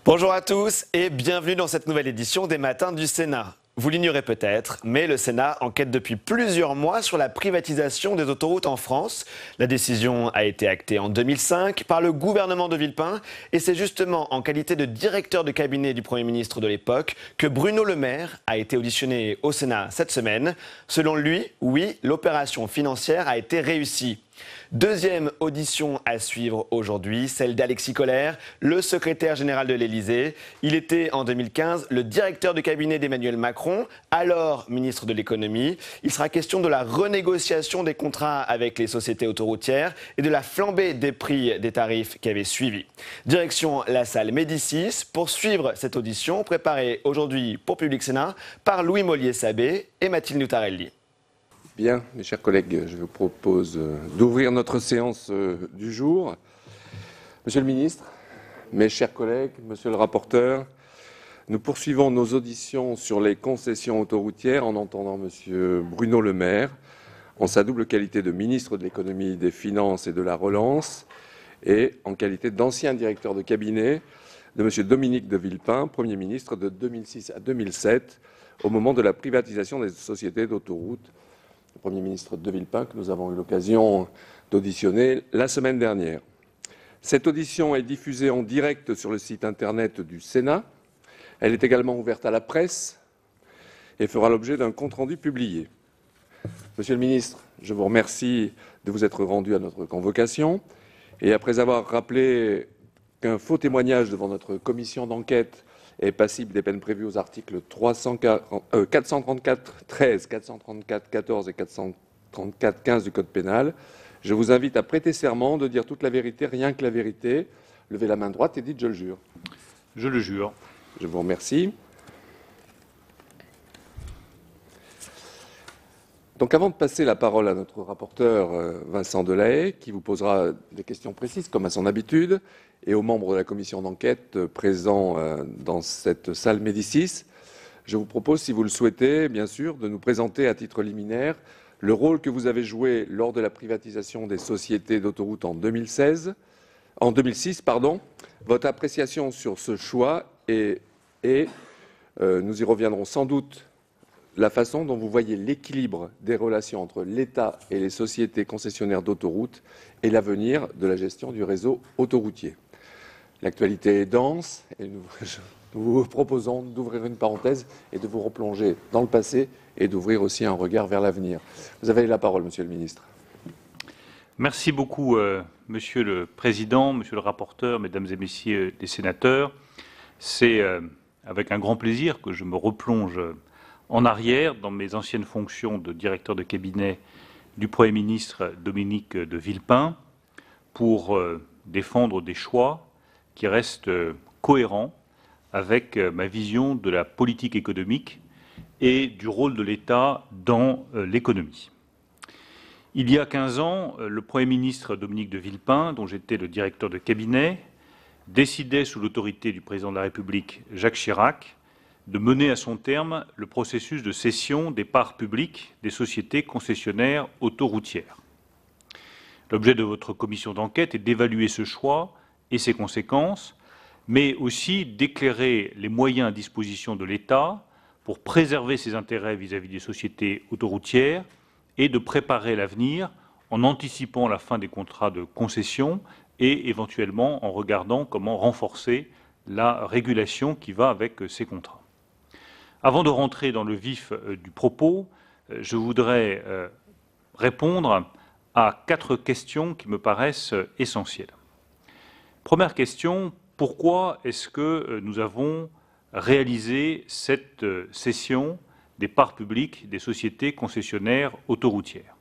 Bonjour à tous et bienvenue dans cette nouvelle édition des Matins du Sénat. Vous l'ignorez peut-être, mais le Sénat enquête depuis plusieurs mois sur la privatisation des autoroutes en France. La décision a été actée en 2005 par le gouvernement de Villepin et c'est justement en qualité de directeur de cabinet du Premier ministre de l'époque que Bruno Le Maire a été auditionné au Sénat cette semaine. Selon lui, oui, l'opération financière a été réussie. Deuxième audition à suivre aujourd'hui, celle d'Alexis Collère, le secrétaire général de l'Élysée. Il était en 2015 le directeur de cabinet d'Emmanuel Macron, alors ministre de l'économie. Il sera question de la renégociation des contrats avec les sociétés autoroutières et de la flambée des prix des tarifs qui avaient suivi. Direction la salle Médicis pour suivre cette audition préparée aujourd'hui pour Public Sénat par Louis Mollier-Sabé et Mathilde Nutarelli. Bien, mes chers collègues, je vous propose d'ouvrir notre séance du jour. Monsieur le ministre, mes chers collègues, monsieur le rapporteur, nous poursuivons nos auditions sur les concessions autoroutières en entendant monsieur Bruno Le Maire, en sa double qualité de ministre de l'économie, des finances et de la relance, et en qualité d'ancien directeur de cabinet de monsieur Dominique de Villepin, Premier ministre de 2006 à 2007, au moment de la privatisation des sociétés d'autoroutes. Premier ministre de Villepin, que nous avons eu l'occasion d'auditionner la semaine dernière. Cette audition est diffusée en direct sur le site internet du Sénat. Elle est également ouverte à la presse et fera l'objet d'un compte-rendu publié. Monsieur le ministre, je vous remercie de vous être rendu à notre convocation. Et après avoir rappelé qu'un faux témoignage devant notre commission d'enquête est passible des peines prévues aux articles 434-13, 434-14 et 434-15 du Code pénal, je vous invite à prêter serment de dire toute la vérité, rien que la vérité. Levez la main droite et dites « je le jure ». Je le jure. Je vous remercie. Donc avant de passer la parole à notre rapporteur Vincent Delahaye, qui vous posera des questions précises comme à son habitude, et aux membres de la commission d'enquête présents dans cette salle Médicis, je vous propose, si vous le souhaitez, bien sûr, de nous présenter à titre liminaire le rôle que vous avez joué lors de la privatisation des sociétés d'autoroutes en 2006, votre appréciation sur ce choix et nous y reviendrons sans doute, la façon dont vous voyez l'équilibre des relations entre l'État et les sociétés concessionnaires d'autoroutes et l'avenir de la gestion du réseau autoroutier. L'actualité est dense et nous vous proposons d'ouvrir une parenthèse et de vous replonger dans le passé et d'ouvrir aussi un regard vers l'avenir. Vous avez la parole, monsieur le ministre. Merci beaucoup, monsieur le président, monsieur le rapporteur, mesdames et messieurs les sénateurs. C'est avec un grand plaisir que je me replonge en arrière dans mes anciennes fonctions de directeur de cabinet du Premier ministre Dominique de Villepin pour défendre des choix qui restent cohérents avec ma vision de la politique économique et du rôle de l'État dans l'économie. Il y a 15 ans, le Premier ministre Dominique de Villepin, dont j'étais le directeur de cabinet, décidait sous l'autorité du président de la République, Jacques Chirac, de mener à son terme le processus de cession des parts publiques des sociétés concessionnaires autoroutières. L'objet de votre commission d'enquête est d'évaluer ce choix et ses conséquences, mais aussi d'éclairer les moyens à disposition de l'État pour préserver ses intérêts vis-à-vis des sociétés autoroutières et de préparer l'avenir en anticipant la fin des contrats de concession et éventuellement en regardant comment renforcer la régulation qui va avec ces contrats. Avant de rentrer dans le vif du propos, je voudrais répondre à 4 questions qui me paraissent essentielles. Première question, pourquoi est-ce que nous avons réalisé cette cession des parts publiques des sociétés concessionnaires autoroutières?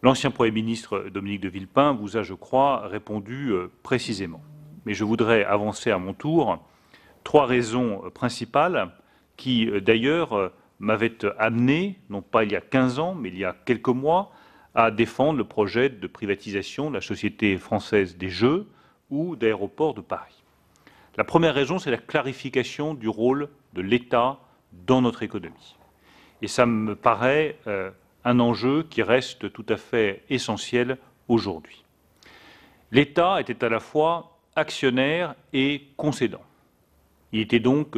L'ancien Premier ministre Dominique de Villepin vous a, je crois, répondu précisément. Mais je voudrais avancer à mon tour 3 raisons principales qui, d'ailleurs, m'avaient amené, non pas il y a 15 ans, mais il y a quelques mois, à défendre le projet de privatisation de la Société française des Jeux ou d'Aéroports de Paris. La première raison, c'est la clarification du rôle de l'État dans notre économie. Et ça me paraît un enjeu qui reste tout à fait essentiel aujourd'hui. L'État était à la fois actionnaire et concédant. Il était donc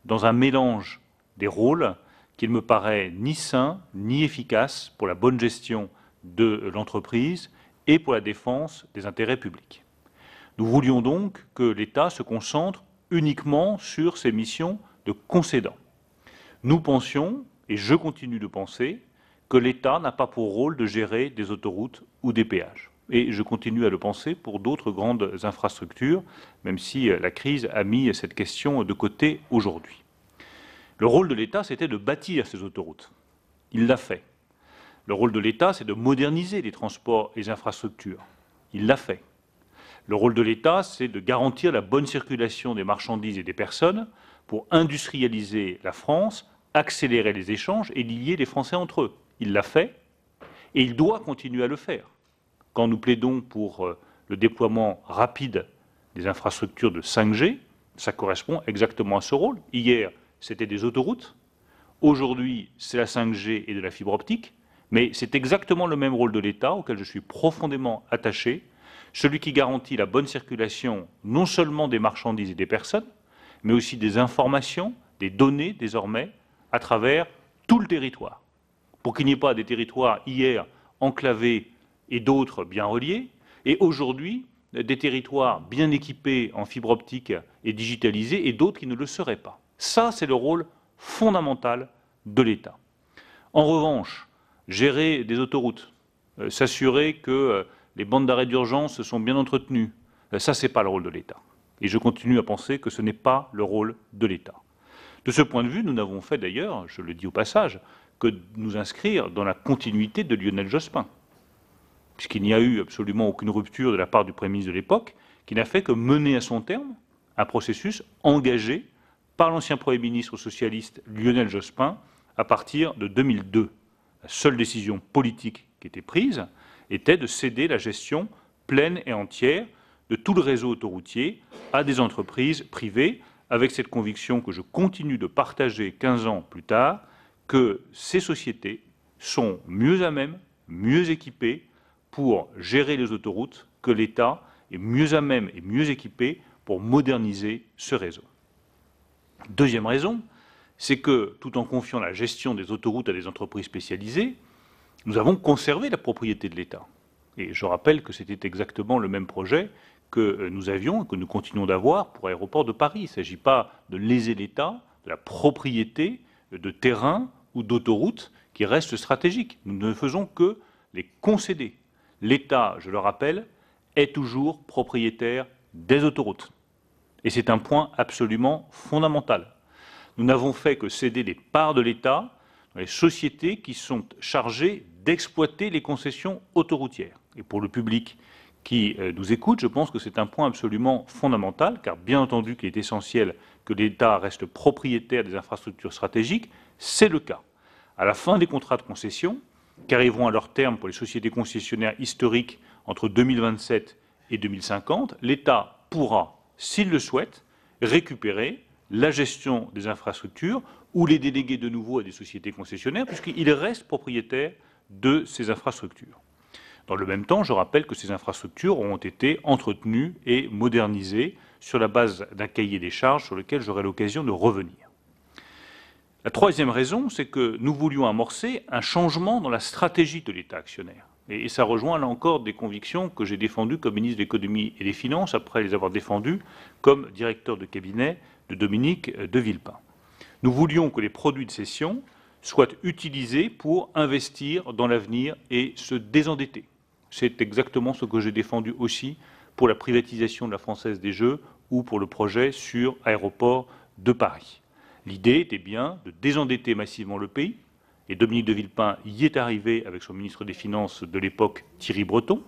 dans un mélange des rôles qu'il me paraît ni sain ni efficace pour la bonne gestion de l'entreprise et pour la défense des intérêts publics. Nous voulions donc que l'État se concentre uniquement sur ses missions de concédant. Nous pensions, et je continue de penser, que l'État n'a pas pour rôle de gérer des autoroutes ou des péages. Et je continue à le penser pour d'autres grandes infrastructures, même si la crise a mis cette question de côté aujourd'hui. Le rôle de l'État, c'était de bâtir ces autoroutes. Il l'a fait. Le rôle de l'État, c'est de moderniser les transports et les infrastructures. Il l'a fait. Le rôle de l'État, c'est de garantir la bonne circulation des marchandises et des personnes pour industrialiser la France, accélérer les échanges et lier les Français entre eux. Il l'a fait et il doit continuer à le faire. Quand nous plaidons pour le déploiement rapide des infrastructures de 5G, ça correspond exactement à ce rôle. Hier, c'était des autoroutes. Aujourd'hui, c'est la 5G et de la fibre optique. Mais c'est exactement le même rôle de l'État auquel je suis profondément attaché, celui qui garantit la bonne circulation non seulement des marchandises et des personnes, mais aussi des informations, des données désormais, à travers tout le territoire. Pour qu'il n'y ait pas des territoires hier enclavés et d'autres bien reliés, et aujourd'hui des territoires bien équipés en fibre optique et digitalisés et d'autres qui ne le seraient pas. Ça, c'est le rôle fondamental de l'État. En revanche, gérer des autoroutes, s'assurer que les bandes d'arrêt d'urgence sont bien entretenues, ça, ce n'est pas le rôle de l'État. Et je continue à penser que ce n'est pas le rôle de l'État. De ce point de vue, nous n'avons fait d'ailleurs, je le dis au passage, que nous inscrire dans la continuité de Lionel Jospin, puisqu'il n'y a eu absolument aucune rupture de la part du Premier ministre de l'époque, qui n'a fait que mener à son terme un processus engagé par l'ancien Premier ministre socialiste Lionel Jospin à partir de 2002. La seule décision politique qui était prise était de céder la gestion pleine et entière de tout le réseau autoroutier à des entreprises privées, avec cette conviction que je continue de partager 15 ans plus tard, que ces sociétés sont mieux à même, mieux équipées pour gérer les autoroutes que l'État est mieux à même et mieux équipé pour moderniser ce réseau. Deuxième raison, c'est que, tout en confiant la gestion des autoroutes à des entreprises spécialisées, nous avons conservé la propriété de l'État. Et je rappelle que c'était exactement le même projet que nous avions et que nous continuons d'avoir pour Aéroports de Paris. Il ne s'agit pas de léser l'État, de la propriété de terrains ou d'autoroutes qui restent stratégiques. Nous ne faisons que les concéder. L'État, je le rappelle, est toujours propriétaire des autoroutes. Et c'est un point absolument fondamental. Nous n'avons fait que céder les parts de l'État dans les sociétés qui sont chargées d'exploiter les concessions autoroutières. Et pour le public qui nous écoute, je pense que c'est un point absolument fondamental, car bien entendu qu'il est essentiel que l'État reste propriétaire des infrastructures stratégiques, c'est le cas. À la fin des contrats de concession, qui arriveront à leur terme pour les sociétés concessionnaires historiques entre 2027 et 2050, l'État pourra, s'il le souhaite, récupérer la gestion des infrastructures ou les déléguer de nouveau à des sociétés concessionnaires, puisqu'il reste propriétaire de ces infrastructures. Dans le même temps, je rappelle que ces infrastructures ont été entretenues et modernisées sur la base d'un cahier des charges sur lequel j'aurai l'occasion de revenir. La troisième raison, c'est que nous voulions amorcer un changement dans la stratégie de l'État actionnaire. Et ça rejoint là encore des convictions que j'ai défendues comme ministre de l'économie et des finances, après les avoir défendues comme directeur de cabinet de Dominique de Villepin. Nous voulions que les produits de cession soient utilisés pour investir dans l'avenir et se désendetter. C'est exactement ce que j'ai défendu aussi pour la privatisation de la Française des Jeux ou pour le projet sur Aéroports de Paris. L'idée était bien de désendetter massivement le pays, et Dominique de Villepin y est arrivé avec son ministre des Finances de l'époque, Thierry Breton,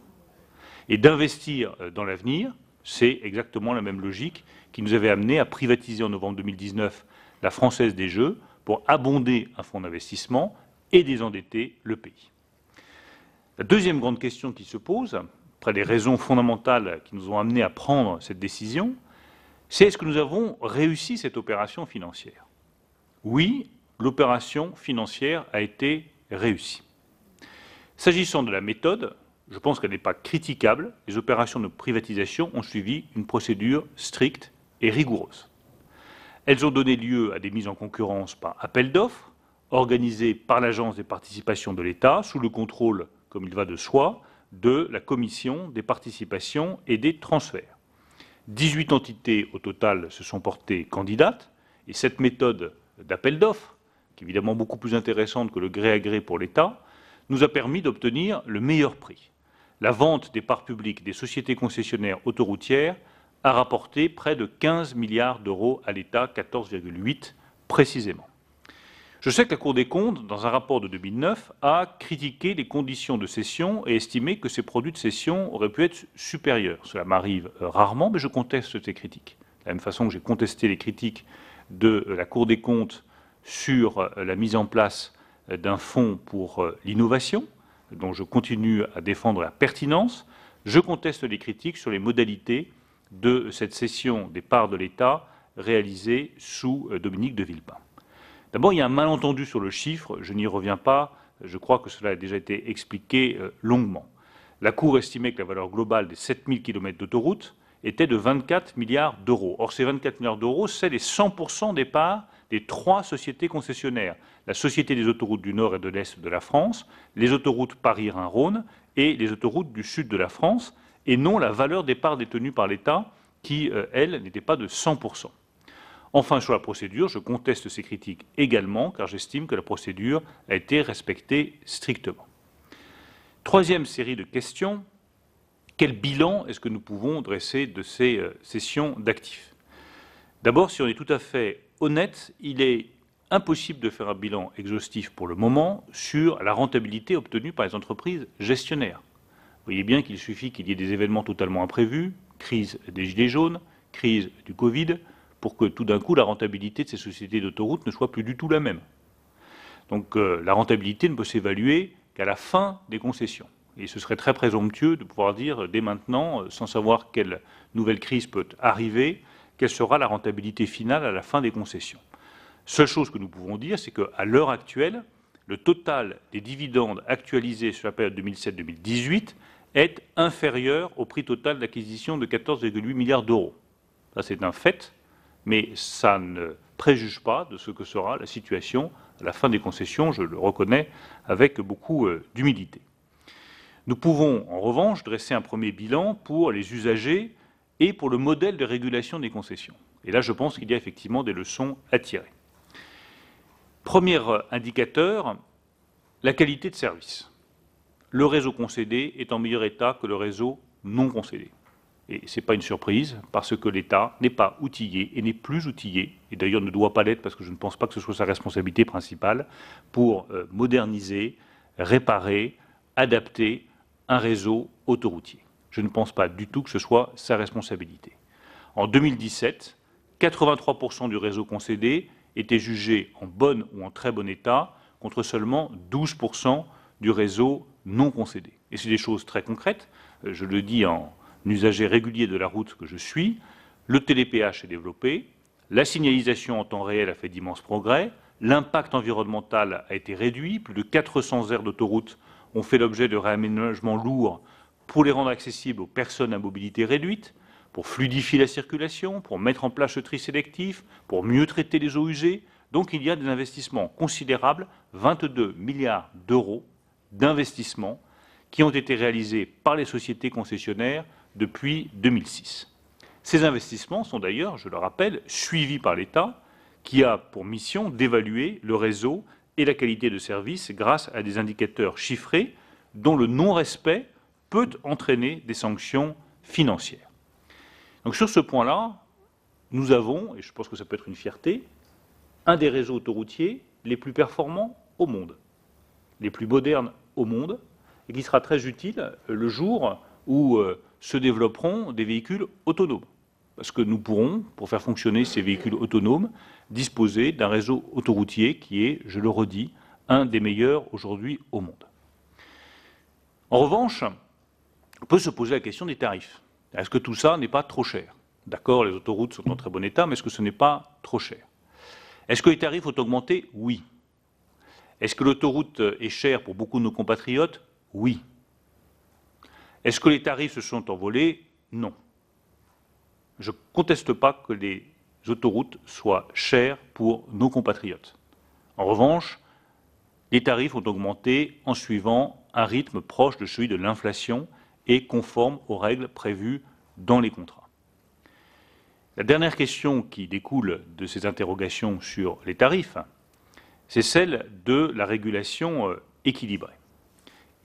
et d'investir dans l'avenir. C'est exactement la même logique qui nous avait amené à privatiser en novembre 2019 la Française des Jeux pour abonder un fonds d'investissement et désendetter le pays. La deuxième grande question qui se pose, après les raisons fondamentales qui nous ont amenés à prendre cette décision, c'est est-ce que nous avons réussi cette opération financière? Oui, l'opération financière a été réussie. S'agissant de la méthode, je pense qu'elle n'est pas critiquable. Les opérations de privatisation ont suivi une procédure stricte et rigoureuse. Elles ont donné lieu à des mises en concurrence par appel d'offres, organisées par l'Agence des participations de l'État, sous le contrôle, comme il va de soi, de la Commission des participations et des transferts. 18 entités au total se sont portées candidates, et cette méthode d'appel d'offres, qui est évidemment beaucoup plus intéressante que le gré à gré pour l'État, nous a permis d'obtenir le meilleur prix. La vente des parts publiques des sociétés concessionnaires autoroutières a rapporté près de 15 milliards d'euros à l'État, 14,8 précisément. Je sais que la Cour des comptes, dans un rapport de 2009, a critiqué les conditions de cession et estimé que ces produits de cession auraient pu être supérieurs. Cela m'arrive rarement, mais je conteste ces critiques. De la même façon que j'ai contesté les critiques de la Cour des comptes sur la mise en place d'un fonds pour l'innovation, dont je continue à défendre la pertinence, je conteste les critiques sur les modalités de cette cession des parts de l'État réalisée sous Dominique de Villepin. D'abord, il y a un malentendu sur le chiffre, je n'y reviens pas, je crois que cela a déjà été expliqué longuement. La Cour estimait que la valeur globale des 7000 km d'autoroute était de 24 milliards d'euros. Or, ces 24 milliards d'euros, c'est les 100% des parts des 3 sociétés concessionnaires. La Société des autoroutes du Nord et de l'Est de la France, les autoroutes Paris-Rhin-Rhône et les autoroutes du Sud de la France, et non la valeur des parts détenues par l'État qui, elle, n'était pas de 100%. Enfin, sur la procédure, je conteste ces critiques également, car j'estime que la procédure a été respectée strictement. Troisième série de questions, quel bilan est-ce que nous pouvons dresser de ces cessions d'actifs? D'abord, si on est tout à fait honnête, il est impossible de faire un bilan exhaustif pour le moment sur la rentabilité obtenue par les entreprises gestionnaires. Vous voyez bien qu'il suffit qu'il y ait des événements totalement imprévus, crise des Gilets jaunes, crise du Covid, pour que tout d'un coup la rentabilité de ces sociétés d'autoroutes ne soit plus du tout la même. Donc la rentabilité ne peut s'évaluer qu'à la fin des concessions. Et ce serait très présomptueux de pouvoir dire dès maintenant, sans savoir quelle nouvelle crise peut arriver, quelle sera la rentabilité finale à la fin des concessions. Seule chose que nous pouvons dire, c'est qu'à l'heure actuelle, le total des dividendes actualisés sur la période 2007-2018 est inférieur au prix total d'acquisition de 14,8 milliards d'euros. Ça, c'est un fait, mais ça ne préjuge pas de ce que sera la situation à la fin des concessions, je le reconnais avec beaucoup d'humilité. Nous pouvons, en revanche, dresser un premier bilan pour les usagers et pour le modèle de régulation des concessions. Et là, je pense qu'il y a effectivement des leçons à tirer. Premier indicateur, la qualité de service. Le réseau concédé est en meilleur état que le réseau non concédé. Et ce n'est pas une surprise, parce que l'État n'est pas outillé et n'est plus outillé, et d'ailleurs ne doit pas l'être parce que je ne pense pas que ce soit sa responsabilité principale, pour moderniser, réparer, adapter un réseau autoroutier. Je ne pense pas du tout que ce soit sa responsabilité. En 2017, 83% du réseau concédé était jugé en bon ou en très bon état, contre seulement 12% du réseau non concédé. Et c'est des choses très concrètes, je le dis en usager régulier de la route que je suis, le télépéage s'est développé, la signalisation en temps réel a fait d'immenses progrès, l'impact environnemental a été réduit, plus de 400 aires d'autoroute ont fait l'objet de réaménagements lourds pour les rendre accessibles aux personnes à mobilité réduite, pour fluidifier la circulation, pour mettre en place le tri sélectif, pour mieux traiter les eaux usées. Donc il y a des investissements considérables, 22 milliards d'euros d'investissements qui ont été réalisés par les sociétés concessionnaires depuis 2006. Ces investissements sont d'ailleurs, je le rappelle, suivis par l'État, qui a pour mission d'évaluer le réseau et la qualité de service grâce à des indicateurs chiffrés dont le non-respect peut entraîner des sanctions financières. Donc sur ce point-là, nous avons, et je pense que ça peut être une fierté, un des réseaux autoroutiers les plus performants au monde, les plus modernes au monde, et qui sera très utile le jour où se développeront des véhicules autonomes. Parce que nous pourrons, pour faire fonctionner ces véhicules autonomes, disposer d'un réseau autoroutier qui est, je le redis, un des meilleurs aujourd'hui au monde. En revanche, on peut se poser la question des tarifs. Est-ce que tout ça n'est pas trop cher? D'accord, les autoroutes sont en très bon état, mais est-ce que ce n'est pas trop cher? Est-ce que les tarifs ont augmenté? Oui. Est-ce que l'autoroute est chère pour beaucoup de nos compatriotes? Oui. Est-ce que les tarifs se sont envolés? Non. Je ne conteste pas que les autoroutes soient chères pour nos compatriotes. En revanche, les tarifs ont augmenté en suivant un rythme proche de celui de l'inflation et conforme aux règles prévues dans les contrats. La dernière question qui découle de ces interrogations sur les tarifs, c'est celle de la régulation équilibrée.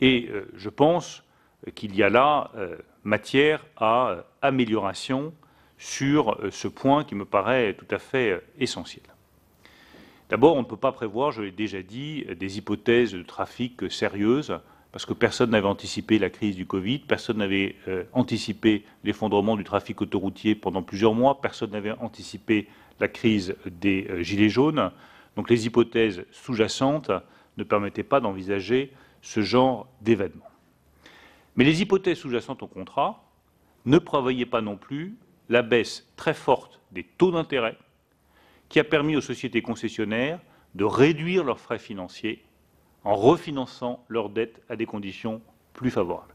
Et je pense qu'il y a là matière à amélioration sur ce point qui me paraît tout à fait essentiel. D'abord, on ne peut pas prévoir, je l'ai déjà dit, des hypothèses de trafic sérieuses, parce que personne n'avait anticipé la crise du Covid, personne n'avait anticipé l'effondrement du trafic autoroutier pendant plusieurs mois, personne n'avait anticipé la crise des gilets jaunes. Donc les hypothèses sous-jacentes ne permettaient pas d'envisager ce genre d'événement. Mais les hypothèses sous-jacentes au contrat ne prévoyaient pas non plus la baisse très forte des taux d'intérêt qui a permis aux sociétés concessionnaires de réduire leurs frais financiers en refinançant leurs dettes à des conditions plus favorables.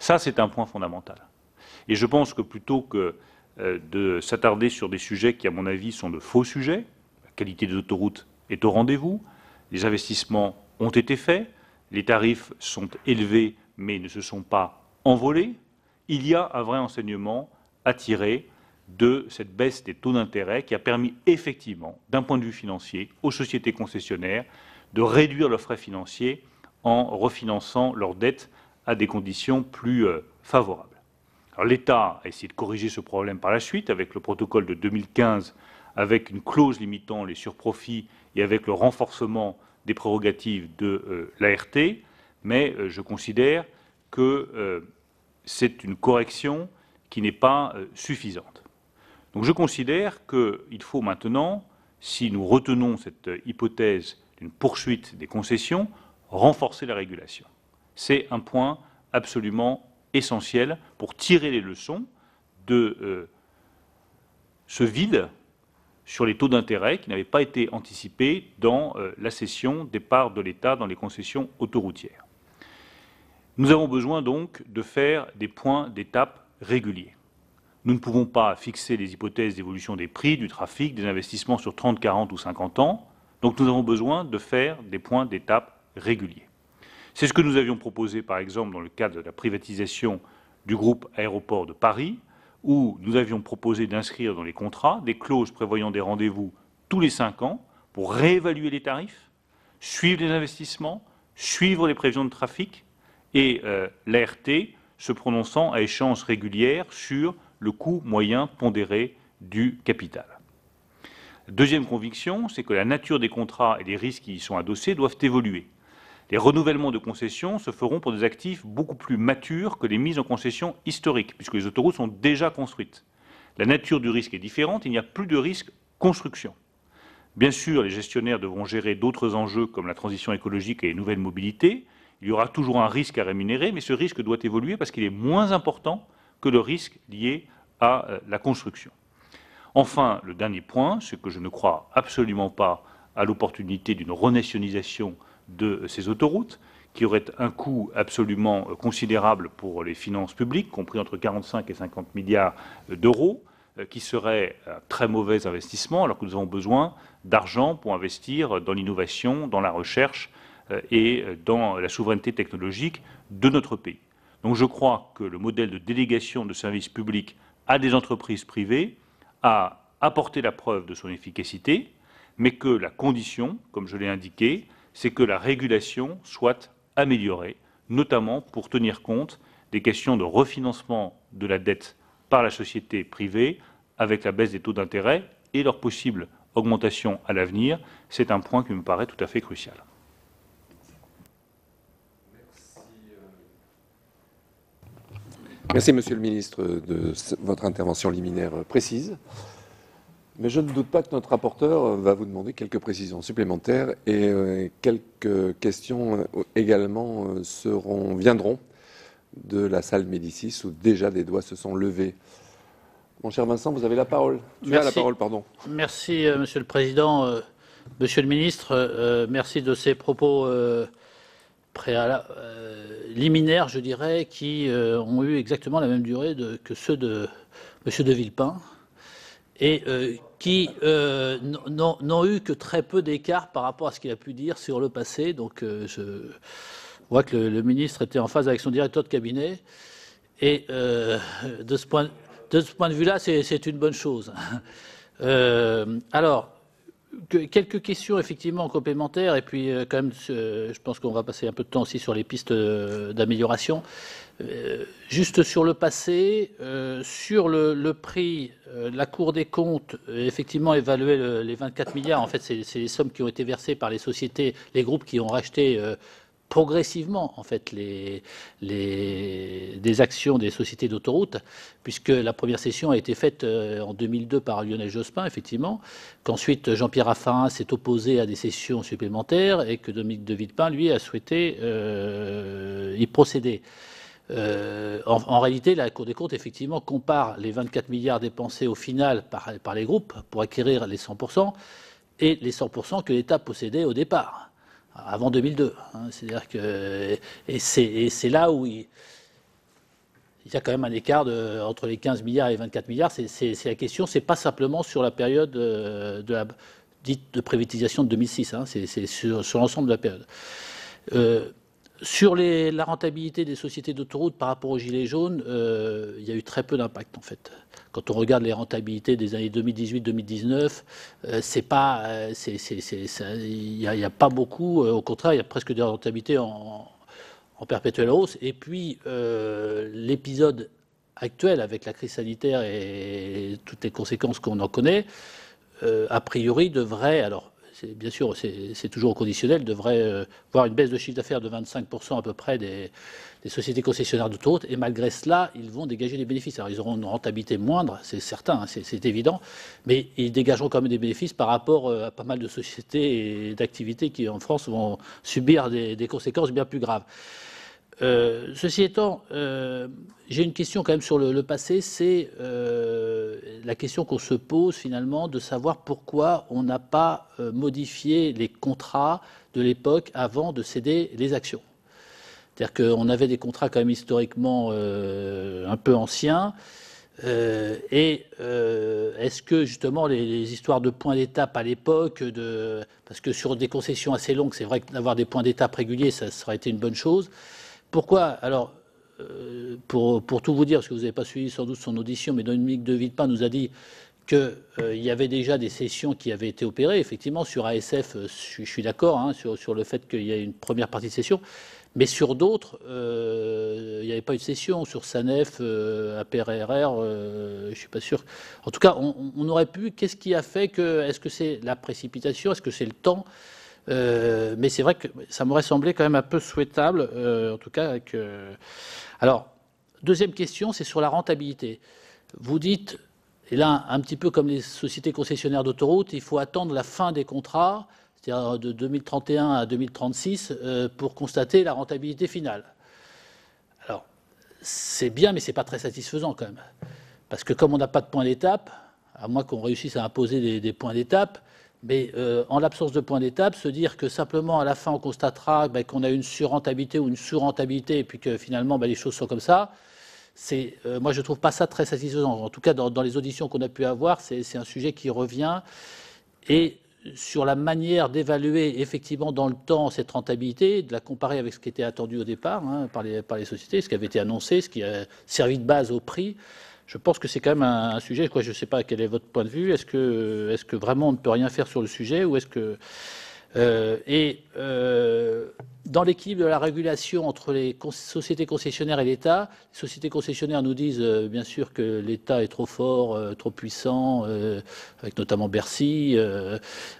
Ça, c'est un point fondamental. Et je pense que plutôt que de s'attarder sur des sujets qui, à mon avis, sont de faux sujets, la qualité des autoroutes est au rendez-vous, les investissements ont été faits, les tarifs sont élevés mais ne se sont pas envolés, il y a un vrai enseignement à tirer de cette baisse des taux d'intérêt qui a permis effectivement, d'un point de vue financier, aux sociétés concessionnaires de réduire leurs frais financiers en refinançant leurs dettes à des conditions plus favorables. Alors l'État a essayé de corriger ce problème par la suite avec le protocole de 2015, avec une clause limitant les surprofits et avec le renforcement des prérogatives de l'ART, mais je considère que c'est une correction qui n'est pas suffisante. Donc je considère qu'il faut maintenant, si nous retenons cette hypothèse d'une poursuite des concessions, renforcer la régulation. C'est un point absolument essentiel pour tirer les leçons de ce vide sur les taux d'intérêt qui n'avaient pas été anticipés dans la cession des parts de l'État dans les concessions autoroutières. Nous avons besoin donc de faire des points d'étape réguliers. Nous ne pouvons pas fixer les hypothèses d'évolution des prix, du trafic, des investissements sur 30, 40 ou 50 ans. Donc nous avons besoin de faire des points d'étape réguliers. C'est ce que nous avions proposé, par exemple, dans le cadre de la privatisation du groupe Aéroports de Paris, où nous avions proposé d'inscrire dans les contrats des clauses prévoyant des rendez-vous tous les 5 ans pour réévaluer les tarifs, suivre les investissements, suivre les prévisions de trafic et l'ART se prononçant à échéances régulières sur le coût moyen pondéré du capital. Deuxième conviction, c'est que la nature des contrats et les risques qui y sont adossés doivent évoluer. Les renouvellements de concessions se feront pour des actifs beaucoup plus matures que les mises en concession historiques, puisque les autoroutes sont déjà construites. La nature du risque est différente, il n'y a plus de risque construction. Bien sûr, les gestionnaires devront gérer d'autres enjeux comme la transition écologique et les nouvelles mobilités. Il y aura toujours un risque à rémunérer, mais ce risque doit évoluer parce qu'il est moins important que le risque lié à la construction. Enfin, le dernier point, c'est que je ne crois absolument pas à l'opportunité d'une renationalisation de ces autoroutes, qui aurait un coût absolument considérable pour les finances publiques, compris entre 45 et 50 milliards d'euros, qui serait un très mauvais investissement, alors que nous avons besoin d'argent pour investir dans l'innovation, dans la recherche et dans la souveraineté technologique de notre pays. Donc je crois que le modèle de délégation de services publics à des entreprises privées a apporté la preuve de son efficacité, mais que la condition, comme je l'ai indiqué, c'est que la régulation soit améliorée, notamment pour tenir compte des questions de refinancement de la dette par la société privée avec la baisse des taux d'intérêt et leur possible augmentation à l'avenir. C'est un point qui me paraît tout à fait crucial. Merci, Monsieur le Ministre, de votre intervention liminaire précise. Mais je ne doute pas que notre rapporteur va vous demander quelques précisions supplémentaires et quelques questions également viendront de la salle Médicis où déjà des doigts se sont levés. Mon cher Vincent, vous avez la parole. Tu as la parole, pardon. Merci, Monsieur le Président. Monsieur le Ministre, merci de ces propos liminaires, je dirais, qui ont eu exactement la même durée que ceux de Monsieur de Villepin et qui n'ont eu que très peu d'écart par rapport à ce qu'il a pu dire sur le passé. Donc je vois que le ministre était en phase avec son directeur de cabinet et de ce point de vue-là, c'est une bonne chose. Alors, quelques questions effectivement complémentaires et puis quand même, je pense qu'on va passer un peu de temps aussi sur les pistes d'amélioration. Juste sur le passé, sur le prix, la Cour des comptes effectivement évaluait les 24 milliards. En fait, c'est les sommes qui ont été versées par les sociétés, les groupes qui ont racheté progressivement en fait des actions des sociétés d'autoroutes, puisque la première cession a été faite en 2002 par Lionel Jospin, effectivement, qu'ensuite Jean-Pierre Raffarin s'est opposé à des cessions supplémentaires et que Dominique de Villepin, lui, a souhaité y procéder. En réalité, la Cour des comptes, effectivement, compare les 24 milliards dépensés au final par les groupes pour acquérir les 100% et les 100% que l'État possédait au départ, avant 2002. C'est-à-dire que et c'est là où il y a quand même un écart entre les 15 milliards et les 24 milliards. C'est la question. C'est pas simplement sur la période dite de privatisation de 2006. C'est sur l'ensemble de la période. Sur la rentabilité des sociétés d'autoroutes par rapport aux gilets jaunes, il y a eu très peu d'impact en fait. Quand on regarde les rentabilités des années 2018-2019, il n'y a pas beaucoup. Au contraire, il y a presque des rentabilités en perpétuelle hausse. Et puis l'épisode actuel avec la crise sanitaire et toutes les conséquences qu'on en connaît, a priori devrait, alors bien sûr c'est toujours au conditionnel, devrait voir une baisse de chiffre d'affaires de 25% à peu près des sociétés concessionnaires d'autoroutes, et malgré cela, ils vont dégager des bénéfices. Alors ils auront une rentabilité moindre, c'est certain, c'est évident, mais ils dégageront quand même des bénéfices par rapport à pas mal de sociétés et d'activités qui en France vont subir des conséquences bien plus graves. Ceci étant, j'ai une question quand même sur le passé, c'est la question qu'on se pose finalement de savoir pourquoi on n'a pas modifié les contrats de l'époque avant de céder les actions. C'est-à-dire qu'on avait des contrats quand même historiquement un peu anciens, est-ce que justement les histoires de points d'étape à l'époque, parce que sur des concessions assez longues, c'est vrai que d'avoir des points d'étape réguliers, ça aurait été une bonne chose. Pourquoi? Alors, pour tout vous dire, parce que vous n'avez pas suivi sans doute son audition, mais Dominique de Villepin nous a dit qu'il y avait déjà des cessions qui avaient été opérées. Effectivement, sur ASF, je suis d'accord sur le fait qu'il y a une première partie de cession, mais sur d'autres, il n'y avait pas eu de cession. Sur SANEF, APRRR, je ne suis pas sûr. En tout cas, on aurait pu. Qu'est-ce qui a fait que... Est-ce que c'est la précipitation? Est-ce que c'est le temps? Mais c'est vrai que ça m'aurait semblé quand même un peu souhaitable, en tout cas. Alors, deuxième question, c'est sur la rentabilité. Vous dites, et là, un petit peu comme les sociétés concessionnaires d'autoroutes, il faut attendre la fin des contrats, c'est-à-dire de 2031 à 2036, pour constater la rentabilité finale. Alors, c'est bien, mais c'est pas très satisfaisant quand même. Parce que comme on n'a pas de point d'étape, à moins qu'on réussisse à imposer des points d'étape, mais en l'absence de point d'étape, se dire que simplement à la fin on constatera qu'on a une surrentabilité ou une sous-rentabilité et puis que finalement les choses sont comme ça, moi je ne trouve pas ça très satisfaisant. En tout cas dans les auditions qu'on a pu avoir, c'est un sujet qui revient, et sur la manière d'évaluer effectivement dans le temps cette rentabilité, de la comparer avec ce qui était attendu au départ par les sociétés, ce qui avait été annoncé, ce qui a servi de base au prix. Je pense que c'est quand même un sujet. Je ne sais pas quel est votre point de vue. Est-ce que vraiment on ne peut rien faire sur le sujet, ou est-ce que dans l'équilibre de la régulation entre les sociétés concessionnaires et l'État, les sociétés concessionnaires nous disent bien sûr que l'État est trop fort, trop puissant, avec notamment Bercy,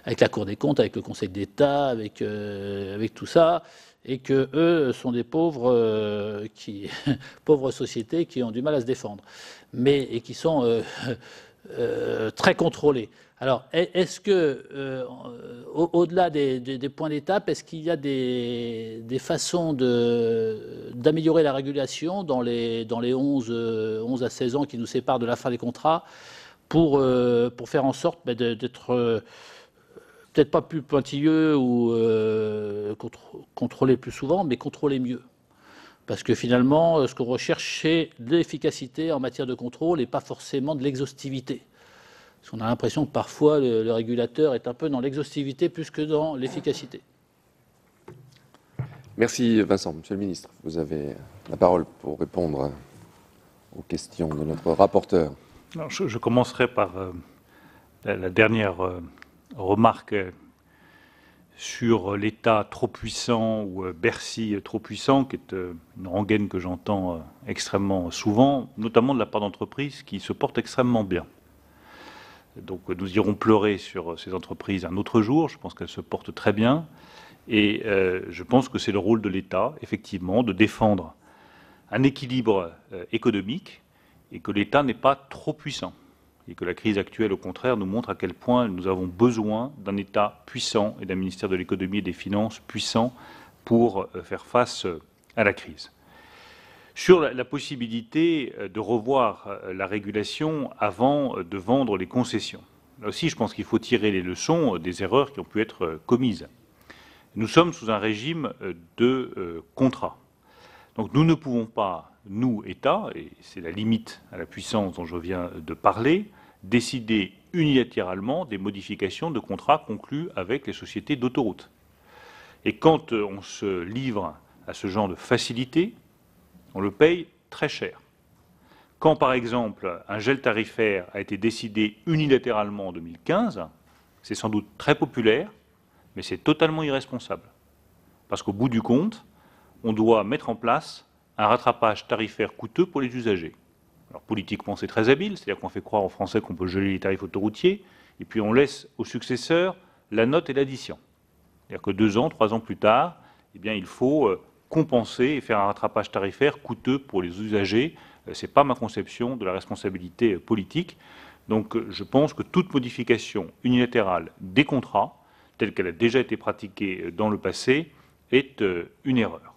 avec la Cour des comptes, avec le Conseil d'État, avec tout ça, et que eux sont des pauvres pauvres sociétés qui ont du mal à se défendre, et qui sont très contrôlée. Alors, est-ce que, au-delà des points d'étape, est-ce qu'il y a des façons d'améliorer la régulation dans les 11 à 16 ans qui nous séparent de la fin des contrats pour faire en sorte d'être peut-être pas plus pointilleux ou contrôler plus souvent, mais contrôler mieux? Parce que finalement, ce qu'on recherche, c'est de l'efficacité en matière de contrôle et pas forcément de l'exhaustivité. Parce qu'on a l'impression que parfois le régulateur est un peu dans l'exhaustivité plus que dans l'efficacité. Merci Vincent. Monsieur le ministre, vous avez la parole pour répondre aux questions de notre rapporteur. Alors, je commencerai par la dernière remarque sur l'État trop puissant ou Bercy trop puissant, qui est une rengaine que j'entends extrêmement souvent, notamment de la part d'entreprises qui se portent extrêmement bien. Donc nous irons pleurer sur ces entreprises un autre jour. Je pense qu'elles se portent très bien. Et je pense que c'est le rôle de l'État, effectivement, de défendre un équilibre économique et que l'État n'est pas trop puissant. Et que la crise actuelle, au contraire, nous montre à quel point nous avons besoin d'un État puissant et d'un ministère de l'économie et des finances puissant pour faire face à la crise. Sur la possibilité de revoir la régulation avant de vendre les concessions. Là aussi, je pense qu'il faut tirer les leçons des erreurs qui ont pu être commises. Nous sommes sous un régime de contrat. Donc nous ne pouvons pas, nous, État, et c'est la limite à la puissance dont je viens de parler, décider unilatéralement des modifications de contrats conclus avec les sociétés d'autoroutes. Et quand on se livre à ce genre de facilité, on le paye très cher. Quand, par exemple, un gel tarifaire a été décidé unilatéralement en 2015, c'est sans doute très populaire, mais c'est totalement irresponsable. Parce qu'au bout du compte, on doit mettre en place un rattrapage tarifaire coûteux pour les usagers. Alors politiquement, c'est très habile, c'est-à-dire qu'on fait croire aux Français qu'on peut geler les tarifs autoroutiers, et puis on laisse aux successeurs la note et l'addition. C'est-à-dire que 2 ans, 3 ans plus tard, eh bien, il faut compenser et faire un rattrapage tarifaire coûteux pour les usagers. Ce n'est pas ma conception de la responsabilité politique. Donc je pense que toute modification unilatérale des contrats, telle qu'elle a déjà été pratiquée dans le passé, est une erreur.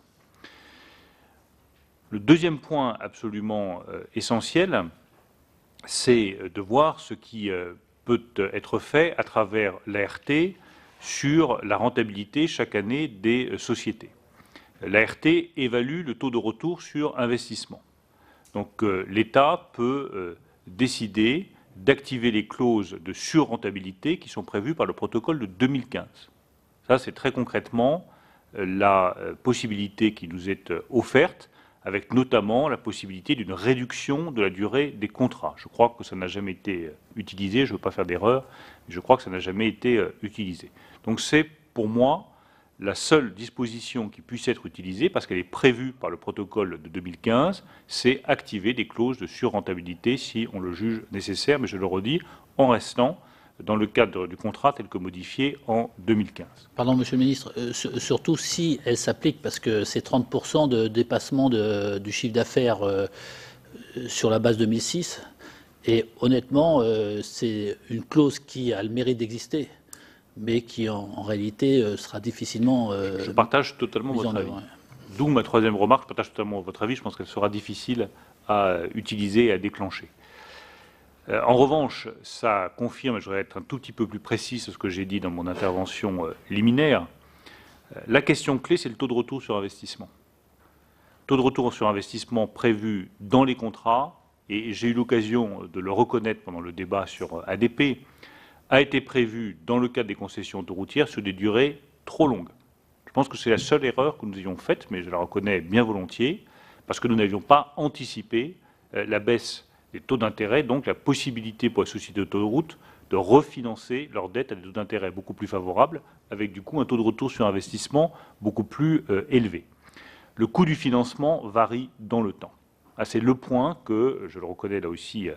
Le deuxième point absolument essentiel, c'est de voir ce qui peut être fait à travers l'ART sur la rentabilité chaque année des sociétés. L'ART évalue le taux de retour sur investissement. Donc l'État peut décider d'activer les clauses de surrentabilité qui sont prévues par le protocole de 2015. Ça, c'est très concrètement la possibilité qui nous est offerte, avec notamment la possibilité d'une réduction de la durée des contrats. Je crois que ça n'a jamais été utilisé, je ne veux pas faire d'erreur, mais je crois que ça n'a jamais été utilisé. Donc c'est pour moi la seule disposition qui puisse être utilisée, parce qu'elle est prévue par le protocole de 2015, c'est activer des clauses de surrentabilité si on le juge nécessaire, mais je le redis, en restant dans le cadre du contrat tel que modifié en 2015. Pardon, Monsieur le Ministre, surtout si elle s'applique, parce que c'est 30% de dépassement du chiffre d'affaires sur la base 2006, et honnêtement, c'est une clause qui a le mérite d'exister, mais qui en réalité sera difficilement je partage totalement votre avis. D'où ma troisième remarque, je partage totalement votre avis, je pense qu'elle sera difficile à utiliser et à déclencher. En revanche, ça confirme, et je voudrais être un tout petit peu plus précis sur ce que j'ai dit dans mon intervention liminaire, la question clé, c'est le taux de retour sur investissement. Taux de retour sur investissement prévu dans les contrats, et j'ai eu l'occasion de le reconnaître pendant le débat sur ADP, a été prévu dans le cadre des concessions autoroutières sur des durées trop longues. Je pense que c'est la seule erreur que nous ayons faite, mais je la reconnais bien volontiers, parce que nous n'avions pas anticipé la baisse des taux d'intérêt, donc la possibilité pour les sociétés d'autoroutes de refinancer leurs dettes à des taux d'intérêt beaucoup plus favorables, avec du coup un taux de retour sur investissement beaucoup plus élevé. Le coût du financement varie dans le temps. C'est le point que, je le reconnais là aussi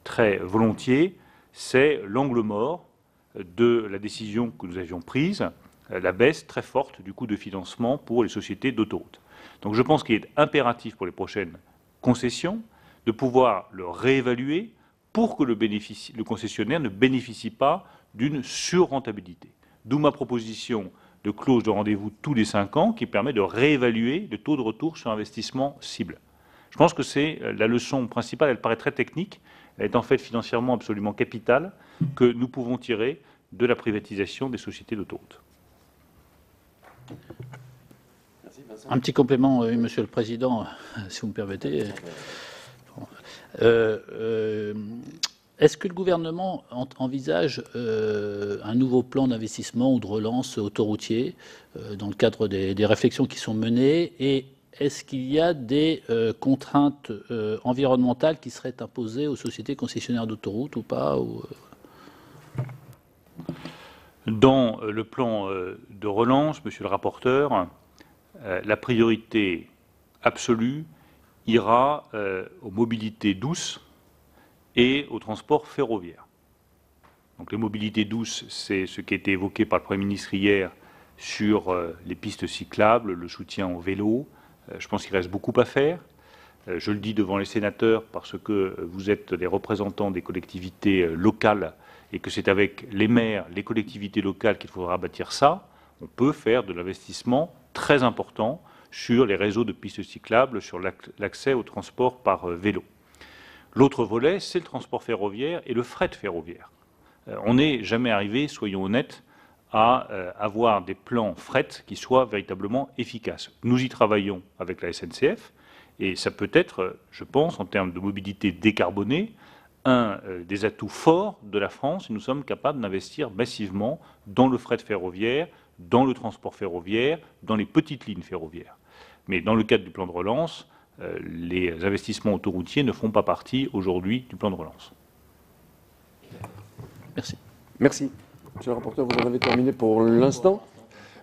très volontiers, c'est l'angle mort de la décision que nous avions prise, la baisse très forte du coût de financement pour les sociétés d'autoroutes. Donc je pense qu'il est impératif pour les prochaines concessions de pouvoir le réévaluer pour que le concessionnaire ne bénéficie pas d'une surrentabilité. D'où ma proposition de clause de rendez-vous tous les 5 ans qui permet de réévaluer le taux de retour sur investissement cible. Je pense que c'est la leçon principale, elle paraît très technique, elle est en fait financièrement absolument capitale, que nous pouvons tirer de la privatisation des sociétés d'autoroutes. Un petit complément, Monsieur le Président, si vous me permettez. Est-ce que le gouvernement envisage un nouveau plan d'investissement ou de relance autoroutier dans le cadre des réflexions qui sont menées, et est-ce qu'il y a des contraintes environnementales qui seraient imposées aux sociétés concessionnaires d'autoroutes ou pas Dans le plan de relance, Monsieur le rapporteur, la priorité absolue ira aux mobilités douces et au transport ferroviaire. Donc les mobilités douces, c'est ce qui a été évoqué par le Premier ministre hier sur les pistes cyclables, le soutien au vélo. Je pense qu'il reste beaucoup à faire. Je le dis devant les sénateurs parce que vous êtes des représentants des collectivités locales et que c'est avec les maires, les collectivités locales qu'il faudra bâtir ça. On peut faire de l'investissement très important sur les réseaux de pistes cyclables, sur l'accès au transport par vélo. L'autre volet, c'est le transport ferroviaire et le fret ferroviaire. On n'est jamais arrivé, soyons honnêtes, à avoir des plans fret qui soient véritablement efficaces. Nous y travaillons avec la SNCF et ça peut être, je pense, en termes de mobilité décarbonée, un des atouts forts de la France. Nous sommes capables d'investir massivement dans le fret ferroviaire, dans le transport ferroviaire, dans les petites lignes ferroviaires. Mais dans le cadre du plan de relance, les investissements autoroutiers ne font pas partie aujourd'hui du plan de relance. Merci. Merci. Monsieur le rapporteur, vous en avez terminé pour l'instant.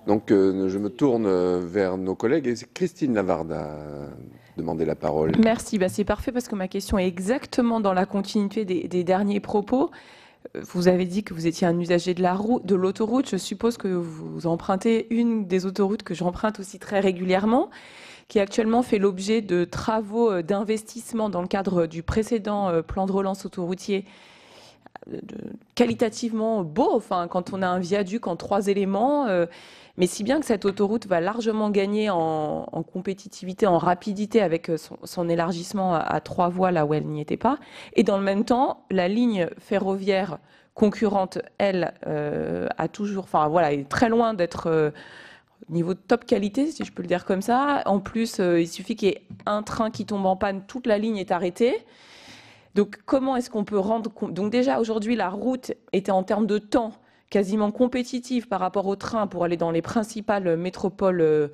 Donc je me tourne vers nos collègues et Christine Lavarde a demandé la parole. Merci, c'est parfait parce que ma question est exactement dans la continuité des derniers propos. Vous avez dit que vous étiez un usager de l'autoroute. Je suppose que vous empruntez une des autoroutes que j'emprunte aussi très régulièrement, qui actuellement fait l'objet de travaux d'investissement dans le cadre du précédent plan de relance autoroutier, qualitativement beau, enfin, quand on a un viaduc en 3 éléments, mais si bien que cette autoroute va largement gagner en compétitivité, en rapidité avec son élargissement à 3 voies là où elle n'y était pas. Et dans le même temps, la ligne ferroviaire concurrente, elle, a toujours, enfin voilà, est très loin d'être niveau de top qualité, si je peux le dire comme ça. En plus, il suffit qu'il y ait un train qui tombe en panne, toute la ligne est arrêtée. Donc, comment est-ce qu'on peut rendre compte? Donc, déjà, aujourd'hui, la route était en termes de temps quasiment compétitive par rapport au train pour aller dans les principales métropoles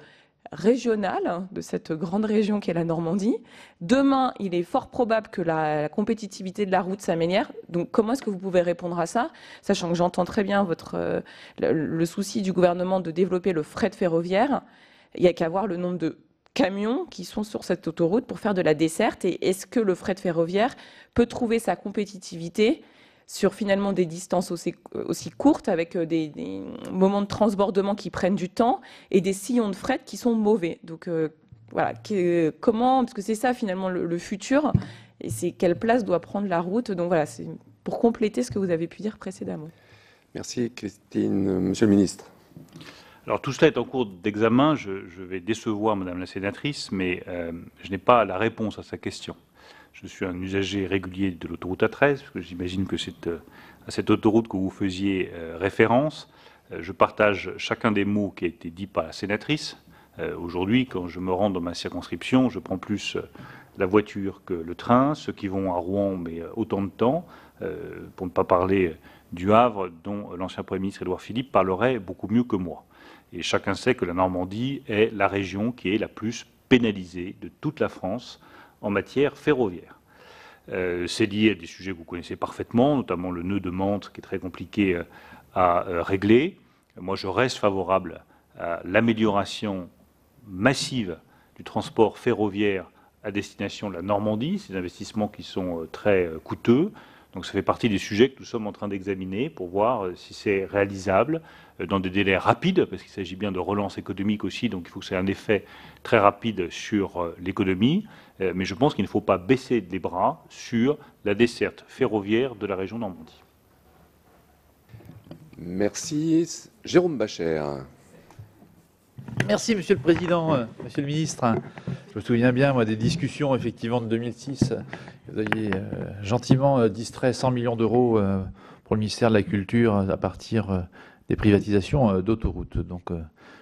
régionales de cette grande région qu'est la Normandie. Demain, il est fort probable que la compétitivité de la route s'améliore. Donc, comment est-ce que vous pouvez répondre à ça, sachant que j'entends très bien le souci du gouvernement de développer le fret ferroviaire? Il n'y a qu'à voir le nombre de camions qui sont sur cette autoroute pour faire de la desserte, et est-ce que le fret ferroviaire peut trouver sa compétitivité sur finalement des distances aussi courtes, avec des moments de transbordement qui prennent du temps et des sillons de fret qui sont mauvais. Donc voilà, comment, parce que c'est ça finalement le futur, et c'est quelle place doit prendre la route. Donc voilà, c'est pour compléter ce que vous avez pu dire précédemment. Merci Christine. Monsieur le ministre. Alors tout cela est en cours d'examen. Je vais décevoir Madame la sénatrice, mais je n'ai pas la réponse à sa question. Je suis un usager régulier de l'autoroute A13, parce que j'imagine que c'est à cette autoroute que vous faisiez référence. Je partage chacun des mots qui a été dit par la sénatrice. Aujourd'hui, quand je me rends dans ma circonscription, je prends plus la voiture que le train. Ceux qui vont à Rouen, mais autant de temps, pour ne pas parler du Havre, dont l'ancien Premier ministre Édouard Philippe parlerait beaucoup mieux que moi. Et chacun sait que la Normandie est la région qui est la plus pénalisée de toute la France en matière ferroviaire. C'est lié à des sujets que vous connaissez parfaitement, notamment le nœud de Mantes, qui est très compliqué à régler. Moi, je reste favorable à l'amélioration massive du transport ferroviaire à destination de la Normandie, ces investissements qui sont très coûteux. Donc ça fait partie des sujets que nous sommes en train d'examiner pour voir si c'est réalisable dans des délais rapides, parce qu'il s'agit bien de relance économique aussi, donc il faut que ça ait un effet très rapide sur l'économie. Mais je pense qu'il ne faut pas baisser les bras sur la desserte ferroviaire de la région Normandie. Merci. Jérôme Bascher. Merci, Monsieur le Président, Monsieur le Ministre. Je me souviens bien, moi, des discussions, effectivement, de 2006. Vous aviez gentiment distrait 100 millions d'euros pour le ministère de la Culture à partir des privatisations d'autoroutes. Donc,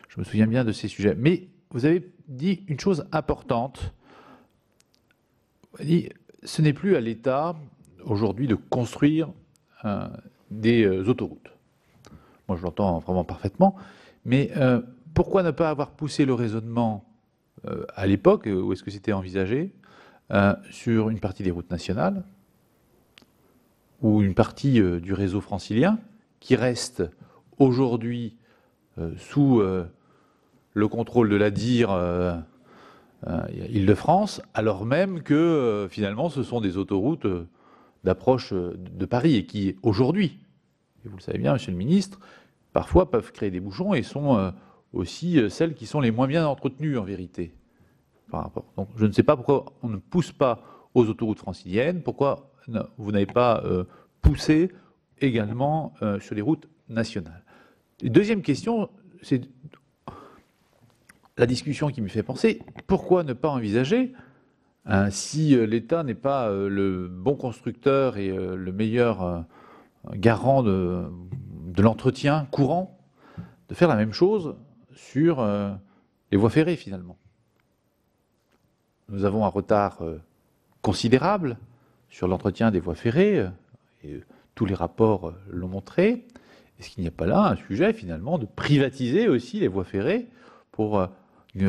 je me souviens bien de ces sujets. Mais vous avez dit une chose importante. Vous avez dit, ce n'est plus à l'État, aujourd'hui, de construire des autoroutes. Moi, je l'entends vraiment parfaitement. Mais pourquoi ne pas avoir poussé le raisonnement à l'époque, où est-ce que c'était envisagé, sur une partie des routes nationales ou une partie du réseau francilien qui reste aujourd'hui sous le contrôle de la DIR Île-de-France, alors même que finalement ce sont des autoroutes d'approche de Paris et qui aujourd'hui, et vous le savez bien, Monsieur le Ministre, parfois peuvent créer des bouchons et sont aussi celles qui sont les moins bien entretenues en vérité. Par rapport. Donc, je ne sais pas pourquoi on ne pousse pas aux autoroutes franciliennes, pourquoi vous n'avez pas poussé également sur les routes nationales. Et deuxième question, c'est la discussion qui me fait penser, pourquoi ne pas envisager, si l'État n'est pas le bon constructeur et le meilleur garant de l'entretien courant, de faire la même chose sur les voies ferrées finalement. Nous avons un retard considérable sur l'entretien des voies ferrées, et tous les rapports l'ont montré. Est-ce qu'il n'y a pas là un sujet finalement de privatiser aussi les voies ferrées pour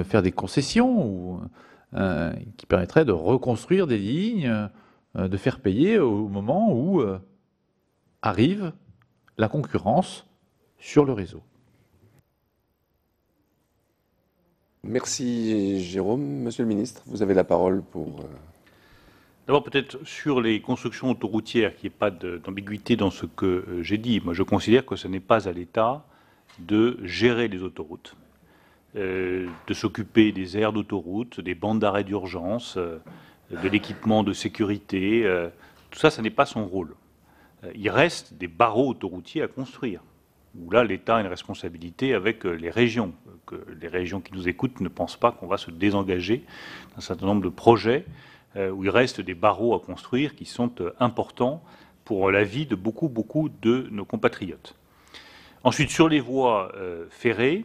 faire des concessions ou, qui permettraient de reconstruire des lignes, de faire payer au moment où arrive la concurrence sur le réseau? Merci Jérôme. Monsieur le Ministre, vous avez la parole pour... D'abord peut-être sur les constructions autoroutières, qu'il n'y ait pas d'ambiguïté dans ce que j'ai dit. Moi je considère que ce n'est pas à l'État de gérer les autoroutes, de s'occuper des aires d'autoroute, des bandes d'arrêt d'urgence, de l'équipement de sécurité. Tout ça, ce n'est pas son rôle. Il reste des barreaux autoroutiers à construire, où là l'État a une responsabilité avec les régions. Que les régions qui nous écoutent ne pensent pas qu'on va se désengager d'un certain nombre de projets où il reste des barreaux à construire qui sont importants pour la vie de beaucoup de nos compatriotes. Ensuite, sur les voies ferrées,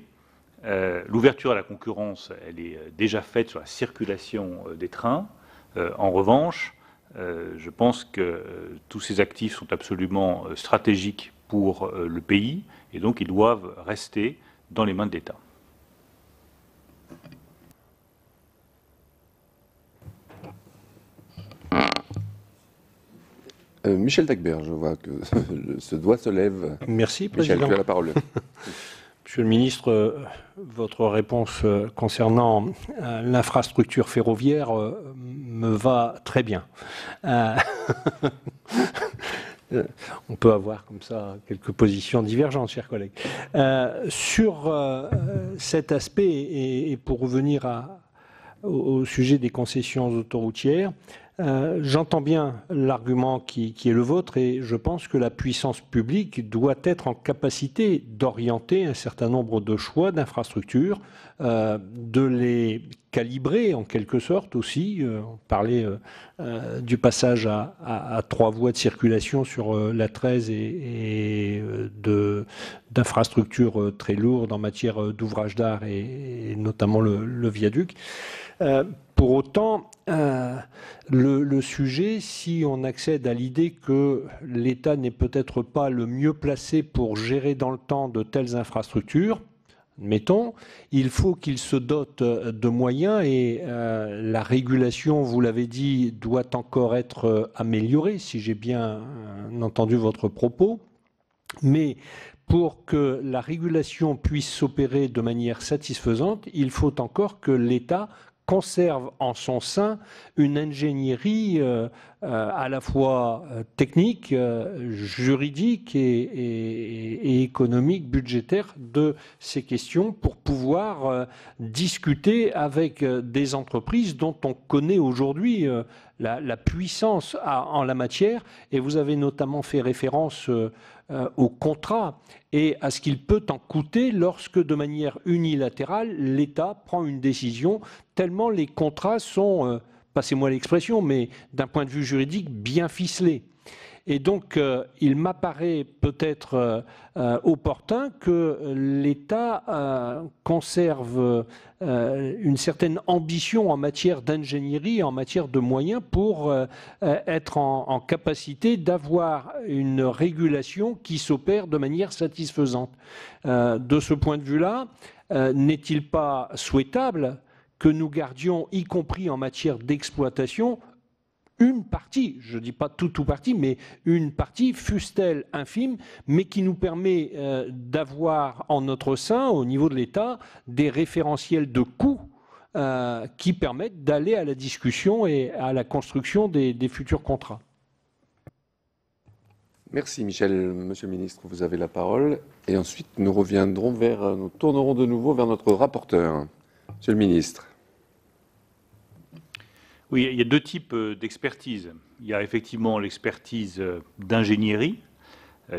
l'ouverture à la concurrence, elle est déjà faite sur la circulation des trains. En revanche, je pense que tous ces actifs sont absolument stratégiques pour le pays et donc ils doivent rester dans les mains de l'État. Michel Dagbert, je vois que ce doigt se lève. Merci, Michel, Président. tu as la parole. Monsieur le Ministre, votre réponse concernant l'infrastructure ferroviaire me va très bien. On peut avoir comme ça quelques positions divergentes, chers collègues. Sur cet aspect, et pour revenir au sujet des concessions autoroutières, j'entends bien l'argument qui est le vôtre et je pense que la puissance publique doit être en capacité d'orienter un certain nombre de choix d'infrastructures, de les calibrer en quelque sorte aussi. On parlait du passage à 3 voies de circulation sur la 13 et d'infrastructures très lourdes en matière d'ouvrage d'art et notamment le viaduc. Pour autant, le sujet, si on accède à l'idée que l'État n'est peut-être pas le mieux placé pour gérer dans le temps de telles infrastructures, admettons, il faut qu'il se dote de moyens et la régulation, vous l'avez dit, doit encore être améliorée, si j'ai bien entendu votre propos. Mais pour que la régulation puisse s'opérer de manière satisfaisante, il faut encore que l'État conserve en son sein une ingénierie à la fois technique, juridique et économique, budgétaire de ces questions pour pouvoir discuter avec des entreprises dont on connaît aujourd'hui la puissance en la matière. Et vous avez notamment fait référence au contrat et à ce qu'il peut en coûter lorsque, de manière unilatérale, l'État prend une décision, tellement les contrats sont, passez-moi l'expression, mais d'un point de vue juridique, bien ficelés. Et donc, il m'apparaît peut-être opportun que l'État conserve une certaine ambition en matière d'ingénierie, en matière de moyens, pour être en capacité d'avoir une régulation qui s'opère de manière satisfaisante. De ce point de vue-là, n'est-il pas souhaitable que nous gardions, y compris en matière d'exploitation, une partie, je ne dis pas tout partie, mais une partie, fût-elle infime, mais qui nous permet d'avoir en notre sein, au niveau de l'État, des référentiels de coûts qui permettent d'aller à la discussion et à la construction des futurs contrats. Merci Michel. Monsieur le ministre, vous avez la parole. Et ensuite, nous tournerons de nouveau vers notre rapporteur. Monsieur le ministre. Oui, il y a deux types d'expertise. Il y a effectivement l'expertise d'ingénierie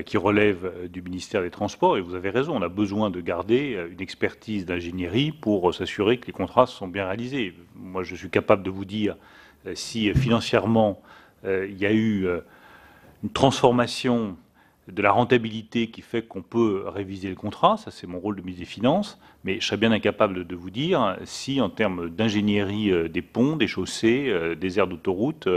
qui relève du ministère des Transports, et vous avez raison, on a besoin de garder une expertise d'ingénierie pour s'assurer que les contrats sont bien réalisés. Moi, je suis capable de vous dire si financièrement il y a eu une transformation de la rentabilité qui fait qu'on peut réviser le contrat, ça c'est mon rôle de ministre des Finances, mais je serais bien incapable de vous dire si en termes d'ingénierie des ponts, des chaussées, des aires d'autoroute,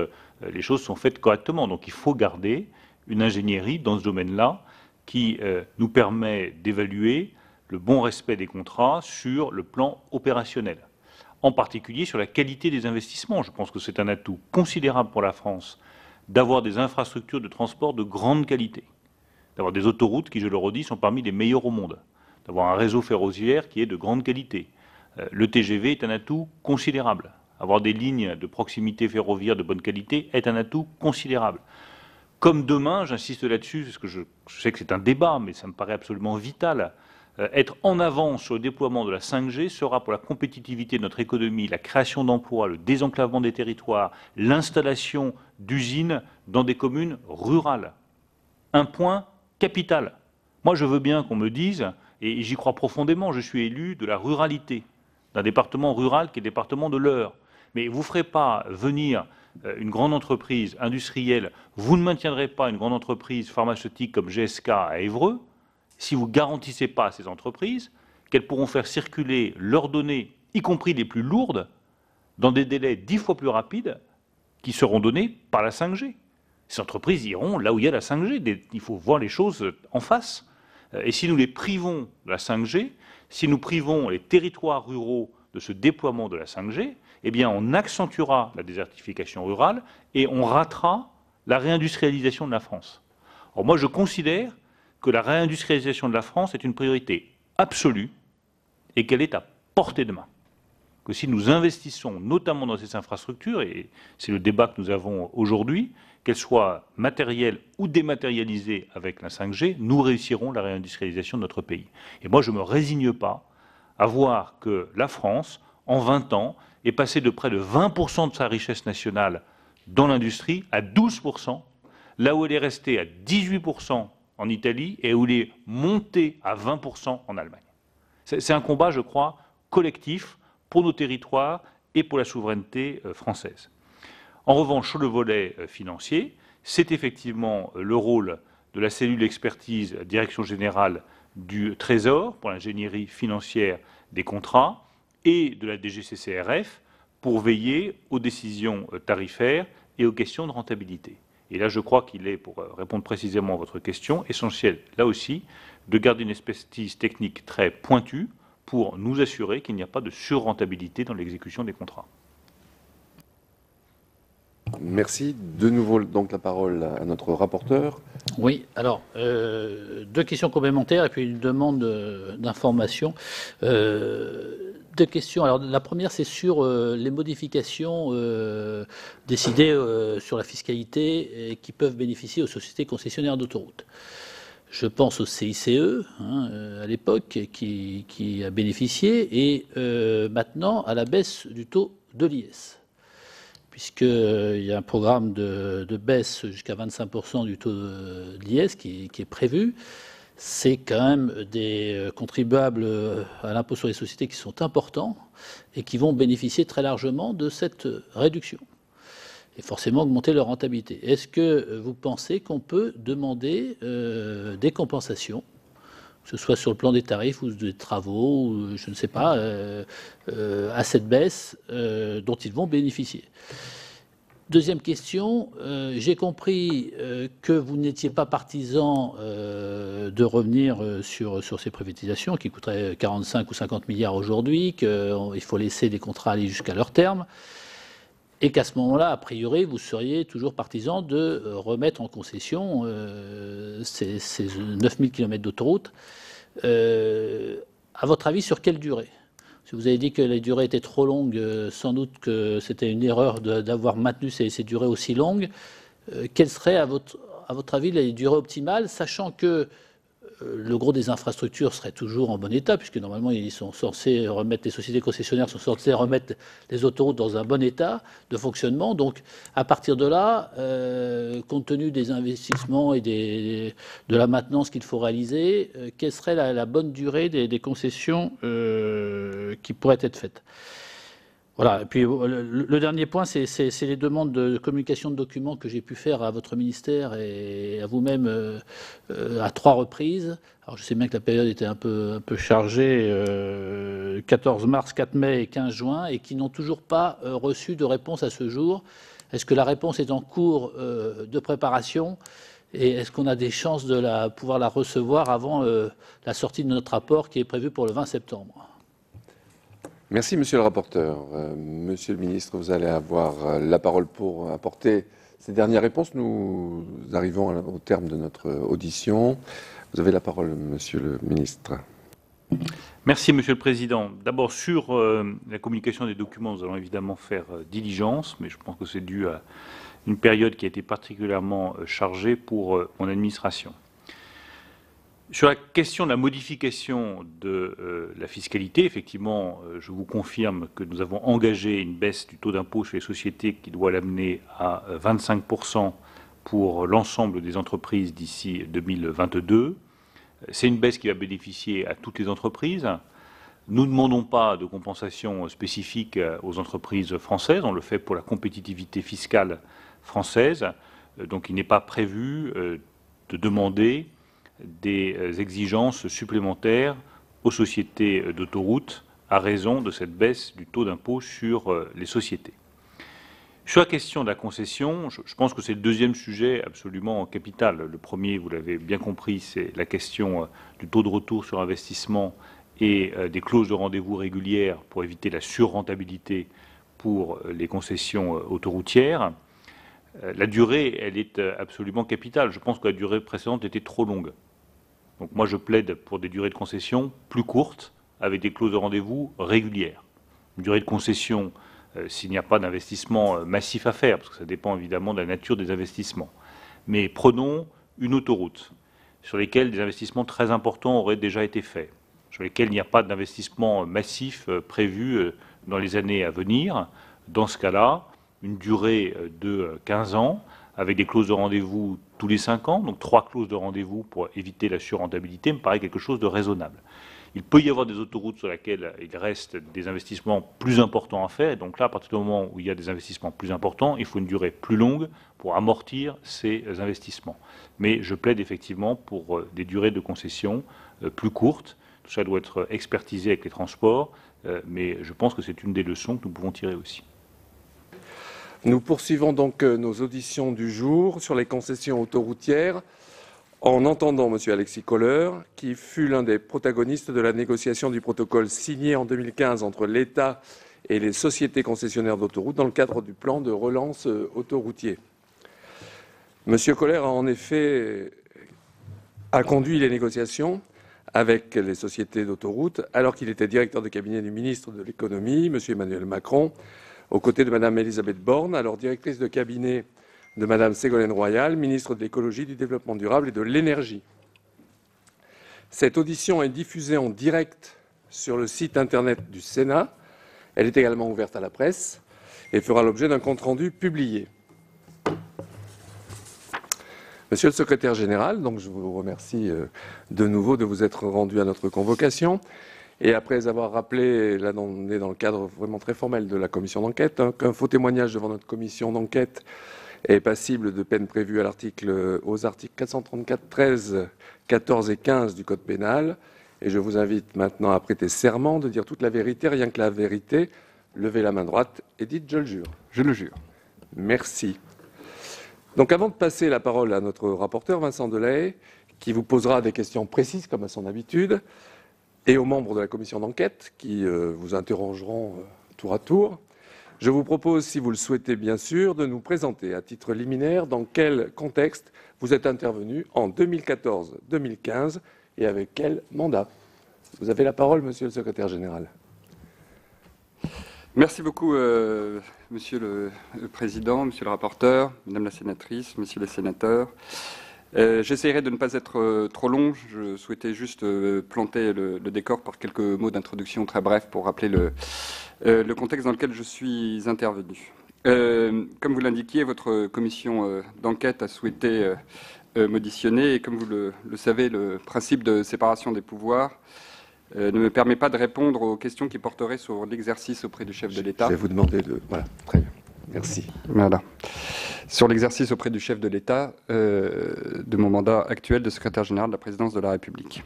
les choses sont faites correctement. Donc il faut garder une ingénierie dans ce domaine-là qui nous permet d'évaluer le bon respect des contrats sur le plan opérationnel, en particulier sur la qualité des investissements. Je pense que c'est un atout considérable pour la France d'avoir des infrastructures de transport de grande qualité, d'avoir des autoroutes qui, je le redis, sont parmi les meilleures au monde, d'avoir un réseau ferroviaire qui est de grande qualité. Le TGV est un atout considérable. Avoir des lignes de proximité ferroviaire de bonne qualité est un atout considérable. Comme demain, j'insiste là-dessus, parce que je sais que c'est un débat, mais ça me paraît absolument vital, être en avance sur le déploiement de la 5G sera pour la compétitivité de notre économie, la création d'emplois, le désenclavement des territoires, l'installation d'usines dans des communes rurales. Un point capital. Moi, je veux bien qu'on me dise, et j'y crois profondément, je suis élu de la ruralité, d'un département rural qui est le département de l'Eure. Mais vous ne ferez pas venir une grande entreprise industrielle, vous ne maintiendrez pas une grande entreprise pharmaceutique comme GSK à Évreux, si vous ne garantissez pas à ces entreprises qu'elles pourront faire circuler leurs données, y compris les plus lourdes, dans des délais 10 fois plus rapides qui seront donnés par la 5G. Ces entreprises iront là où il y a la 5G. Il faut voir les choses en face. Et si nous les privons de la 5G, si nous privons les territoires ruraux de ce déploiement de la 5G, eh bien on accentuera la désertification rurale et on ratera la réindustrialisation de la France. Alors moi, je considère que la réindustrialisation de la France est une priorité absolue et qu'elle est à portée de main. Que si nous investissons notamment dans ces infrastructures, et c'est le débat que nous avons aujourd'hui, qu'elles soient matérielles ou dématérialisées avec la 5G, nous réussirons la réindustrialisation de notre pays. Et moi, je ne me résigne pas à voir que la France, en 20 ans, est passée de près de 20% de sa richesse nationale dans l'industrie à 12%, là où elle est restée à 18% en Italie et où elle est montée à 20% en Allemagne. C'est un combat, je crois, collectif pour nos territoires et pour la souveraineté française. En revanche, sur le volet financier, c'est effectivement le rôle de la cellule expertise Direction générale du Trésor pour l'ingénierie financière des contrats et de la DGCCRF pour veiller aux décisions tarifaires et aux questions de rentabilité. Et là, je crois qu'il est, pour répondre précisément à votre question, essentiel, là aussi, de garder une expertise technique très pointue pour nous assurer qu'il n'y a pas de surrentabilité dans l'exécution des contrats. Merci. De nouveau, donc, la parole à notre rapporteur. Oui, alors, deux questions complémentaires et puis une demande d'information. Deux questions. Alors, la première, c'est sur les modifications décidées sur la fiscalité et qui peuvent bénéficier aux sociétés concessionnaires d'autoroutes. Je pense au CICE, à l'époque, qui a bénéficié, et maintenant à la baisse du taux de l'IS. Puisqu'il y a un programme de baisse jusqu'à 25% du taux de l'IS qui est prévu. C'est quand même des contribuables à l'impôt sur les sociétés qui sont importants et qui vont bénéficier très largement de cette réduction et forcément augmenter leur rentabilité. Est-ce que vous pensez qu'on peut demander des compensations, que ce soit sur le plan des tarifs ou des travaux, ou je ne sais pas, à cette baisse dont ils vont bénéficier? Deuxième question, j'ai compris que vous n'étiez pas partisan de revenir sur ces privatisations qui coûteraient 45 ou 50 milliards aujourd'hui, qu'il faut laisser des contrats aller jusqu'à leur terme, et qu'à ce moment-là, a priori, vous seriez toujours partisan de remettre en concession ces 9000 km d'autoroute. À votre avis, sur quelle durée ? Si vous avez dit que la durée était trop longue, sans doute que c'était une erreur d'avoir maintenu ces durées aussi longues. Quelles seraient, à votre avis, les durées optimales, sachant que le gros des infrastructures serait toujours en bon état, puisque normalement ils sont censés remettre, les sociétés concessionnaires sont censées remettre les autoroutes dans un bon état de fonctionnement. Donc à partir de là, compte tenu des investissements et de la maintenance qu'il faut réaliser, quelle serait la bonne durée des concessions qui pourraient être faites? Voilà. Et puis le dernier point, c'est les demandes de communication de documents que j'ai pu faire à votre ministère et à vous-même à 3 reprises. Alors je sais bien que la période était un peu chargée, 14 mars, 4 mai et 15 juin, et qui n'ont toujours pas reçu de réponse à ce jour. Est-ce que la réponse est en cours de préparation et est-ce qu'on a des chances de pouvoir la recevoir avant la sortie de notre rapport qui est prévue pour le 20 septembre? Merci, monsieur le rapporteur. Monsieur le ministre, vous allez avoir la parole pour apporter ces dernières réponses. Nous arrivons au terme de notre audition. Vous avez la parole, monsieur le ministre. Merci, monsieur le président. D'abord, sur la communication des documents, nous allons évidemment faire diligence, mais je pense que c'est dû à une période qui a été particulièrement chargée pour mon administration. Sur la question de la modification de la fiscalité, effectivement, je vous confirme que nous avons engagé une baisse du taux d'impôt sur les sociétés qui doit l'amener à 25% pour l'ensemble des entreprises d'ici 2022. C'est une baisse qui va bénéficier à toutes les entreprises. Nous ne demandons pas de compensation spécifique aux entreprises françaises, on le fait pour la compétitivité fiscale française, donc il n'est pas prévu de demander des exigences supplémentaires aux sociétés d'autoroutes à raison de cette baisse du taux d'impôt sur les sociétés. Sur la question de la concession, je pense que c'est le deuxième sujet absolument capital. Le premier, vous l'avez bien compris, c'est la question du taux de retour sur investissement et des clauses de rendez-vous régulières pour éviter la surrentabilité pour les concessions autoroutières. La durée, elle est absolument capitale. Je pense que la durée précédente était trop longue. Donc moi, je plaide pour des durées de concession plus courtes, avec des clauses de rendez-vous régulières. Une durée de concession, s'il n'y a pas d'investissement massif à faire, parce que ça dépend évidemment de la nature des investissements. Mais prenons une autoroute, sur laquelle des investissements très importants auraient déjà été faits, sur lesquels il n'y a pas d'investissement massif prévu dans les années à venir. Dans ce cas-là, une durée de 15 ans, avec des clauses de rendez-vous tous les 5 ans, donc 3 clauses de rendez-vous pour éviter la surrentabilité, me paraît quelque chose de raisonnable. Il peut y avoir des autoroutes sur lesquelles il reste des investissements plus importants à faire, et donc là, à partir du moment où il y a des investissements plus importants, il faut une durée plus longue pour amortir ces investissements. Mais je plaide effectivement pour des durées de concession plus courtes. Tout ça doit être expertisé avec les transports, mais je pense que c'est une des leçons que nous pouvons tirer aussi. Nous poursuivons donc nos auditions du jour sur les concessions autoroutières en entendant M. Alexis Kohler, qui fut l'un des protagonistes de la négociation du protocole signé en 2015 entre l'État et les sociétés concessionnaires d'autoroutes dans le cadre du plan de relance autoroutier. M. Kohler a en effet conduit les négociations avec les sociétés d'autoroutes, alors qu'il était directeur de cabinet du ministre de l'économie, M. Emmanuel Macron, aux côtés de Mme Elisabeth Borne, alors directrice de cabinet de Mme Ségolène Royal, ministre de l'écologie, du développement durable et de l'énergie. Cette audition est diffusée en direct sur le site internet du Sénat. Elle est également ouverte à la presse et fera l'objet d'un compte-rendu publié. Monsieur le secrétaire général, donc je vous remercie de nouveau de vous être rendu à notre convocation. Et après avoir rappelé, là on est dans le cadre vraiment très formel de la commission d'enquête, qu'un faux témoignage devant notre commission d'enquête est passible de peine prévue aux articles 434, 13, 14 et 15 du Code pénal. Et je vous invite maintenant à prêter serment de dire toute la vérité, rien que la vérité. Levez la main droite et dites « je le jure ». Je le jure. Merci. Donc avant de passer la parole à notre rapporteur Vincent Delahaye, qui vous posera des questions précises comme à son habitude, et aux membres de la commission d'enquête qui vous interrogeront tour à tour, je vous propose, si vous le souhaitez bien sûr, de nous présenter à titre liminaire dans quel contexte vous êtes intervenu en 2014-2015 et avec quel mandat. Vous avez la parole, monsieur le secrétaire général. Merci beaucoup, Monsieur le Président, Monsieur le rapporteur, Madame la sénatrice, Messieurs les sénateurs. J'essaierai de ne pas être trop long. Je souhaitais juste planter le décor par quelques mots d'introduction très brefs pour rappeler le contexte dans lequel je suis intervenu. Comme vous l'indiquiez, votre commission d'enquête a souhaité m'auditionner et comme vous le savez, le principe de séparation des pouvoirs ne me permet pas de répondre aux questions qui porteraient sur l'exercice auprès du chef de l'État. Je vais vous demander de... Voilà, très bien. Merci. Voilà. Sur l'exercice auprès du chef de l'État de mon mandat actuel de secrétaire général de la présidence de la République.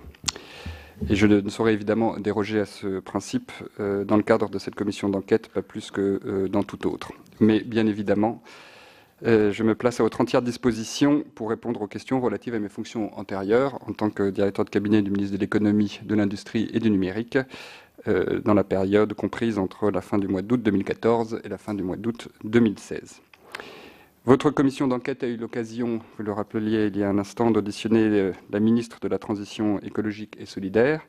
Et je ne saurais évidemment déroger à ce principe dans le cadre de cette commission d'enquête, pas plus que dans tout autre. Mais bien évidemment, je me place à votre entière disposition pour répondre aux questions relatives à mes fonctions antérieures en tant que directeur de cabinet du ministre de l'économie, de l'industrie et du numérique dans la période comprise entre la fin du mois d'août 2014 et la fin du mois d'août 2016. Votre commission d'enquête a eu l'occasion, vous le rappeliez il y a un instant, d'auditionner la ministre de la Transition écologique et solidaire.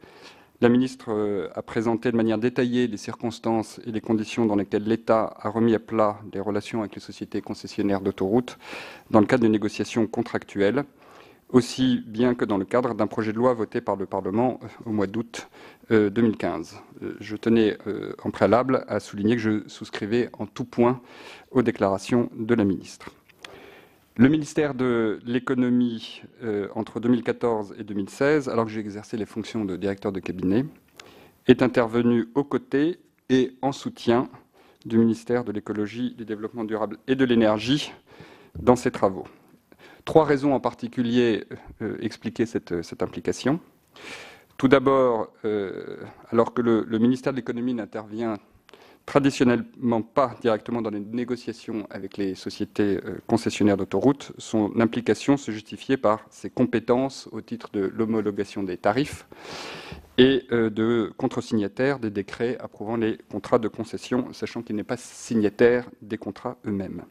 La ministre a présenté de manière détaillée les circonstances et les conditions dans lesquelles l'État a remis à plat les relations avec les sociétés concessionnaires d'autoroutes dans le cadre de négociations contractuelles, aussi bien que dans le cadre d'un projet de loi voté par le Parlement au mois d'août 2015. Je tenais en préalable à souligner que je souscrivais en tout point aux déclarations de la ministre. Le ministère de l'économie, entre 2014 et 2016, alors que j'ai exercé les fonctions de directeur de cabinet, est intervenu aux côtés et en soutien du ministère de l'écologie, du développement durable et de l'énergie dans ses travaux. Trois raisons en particulier expliquaient cette implication. Tout d'abord, alors que le ministère de l'économie n'intervient traditionnellement pas directement dans les négociations avec les sociétés concessionnaires d'autoroutes, son implication se justifiait par ses compétences au titre de l'homologation des tarifs et de contre-signataire des décrets approuvant les contrats de concession, sachant qu'il n'est pas signataire des contrats eux-mêmes.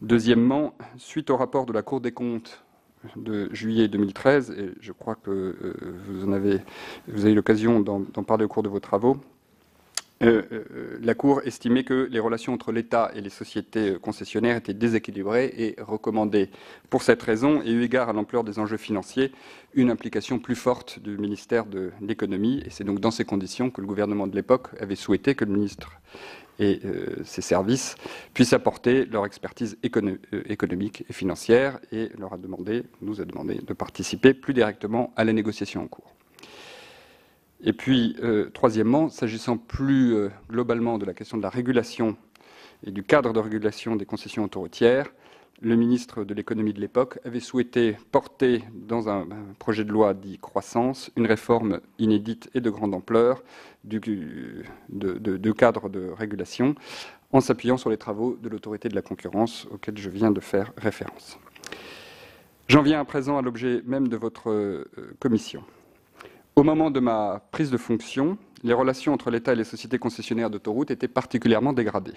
Deuxièmement, suite au rapport de la Cour des comptes de juillet 2013, et je crois que vous avez eu l'occasion d'en parler au cours de vos travaux, la Cour estimait que les relations entre l'État et les sociétés concessionnaires étaient déséquilibrées et recommandait, pour cette raison, et eu égard à l'ampleur des enjeux financiers, une implication plus forte du ministère de l'économie. Et c'est donc dans ces conditions que le gouvernement de l'époque avait souhaité que le ministre et ses services puissent apporter leur expertise économique et financière et nous a demandé de participer plus directement à la négociation en cours. Et puis, troisièmement, s'agissant plus globalement de la question de la régulation et du cadre de régulation des concessions autoroutières, le ministre de l'économie de l'époque avait souhaité porter dans un projet de loi dit croissance une réforme inédite et de grande ampleur du cadre de régulation en s'appuyant sur les travaux de l'autorité de la concurrence auxquels je viens de faire référence. J'en viens à présent à l'objet même de votre commission. Au moment de ma prise de fonction, les relations entre l'État et les sociétés concessionnaires d'autoroutes étaient particulièrement dégradées.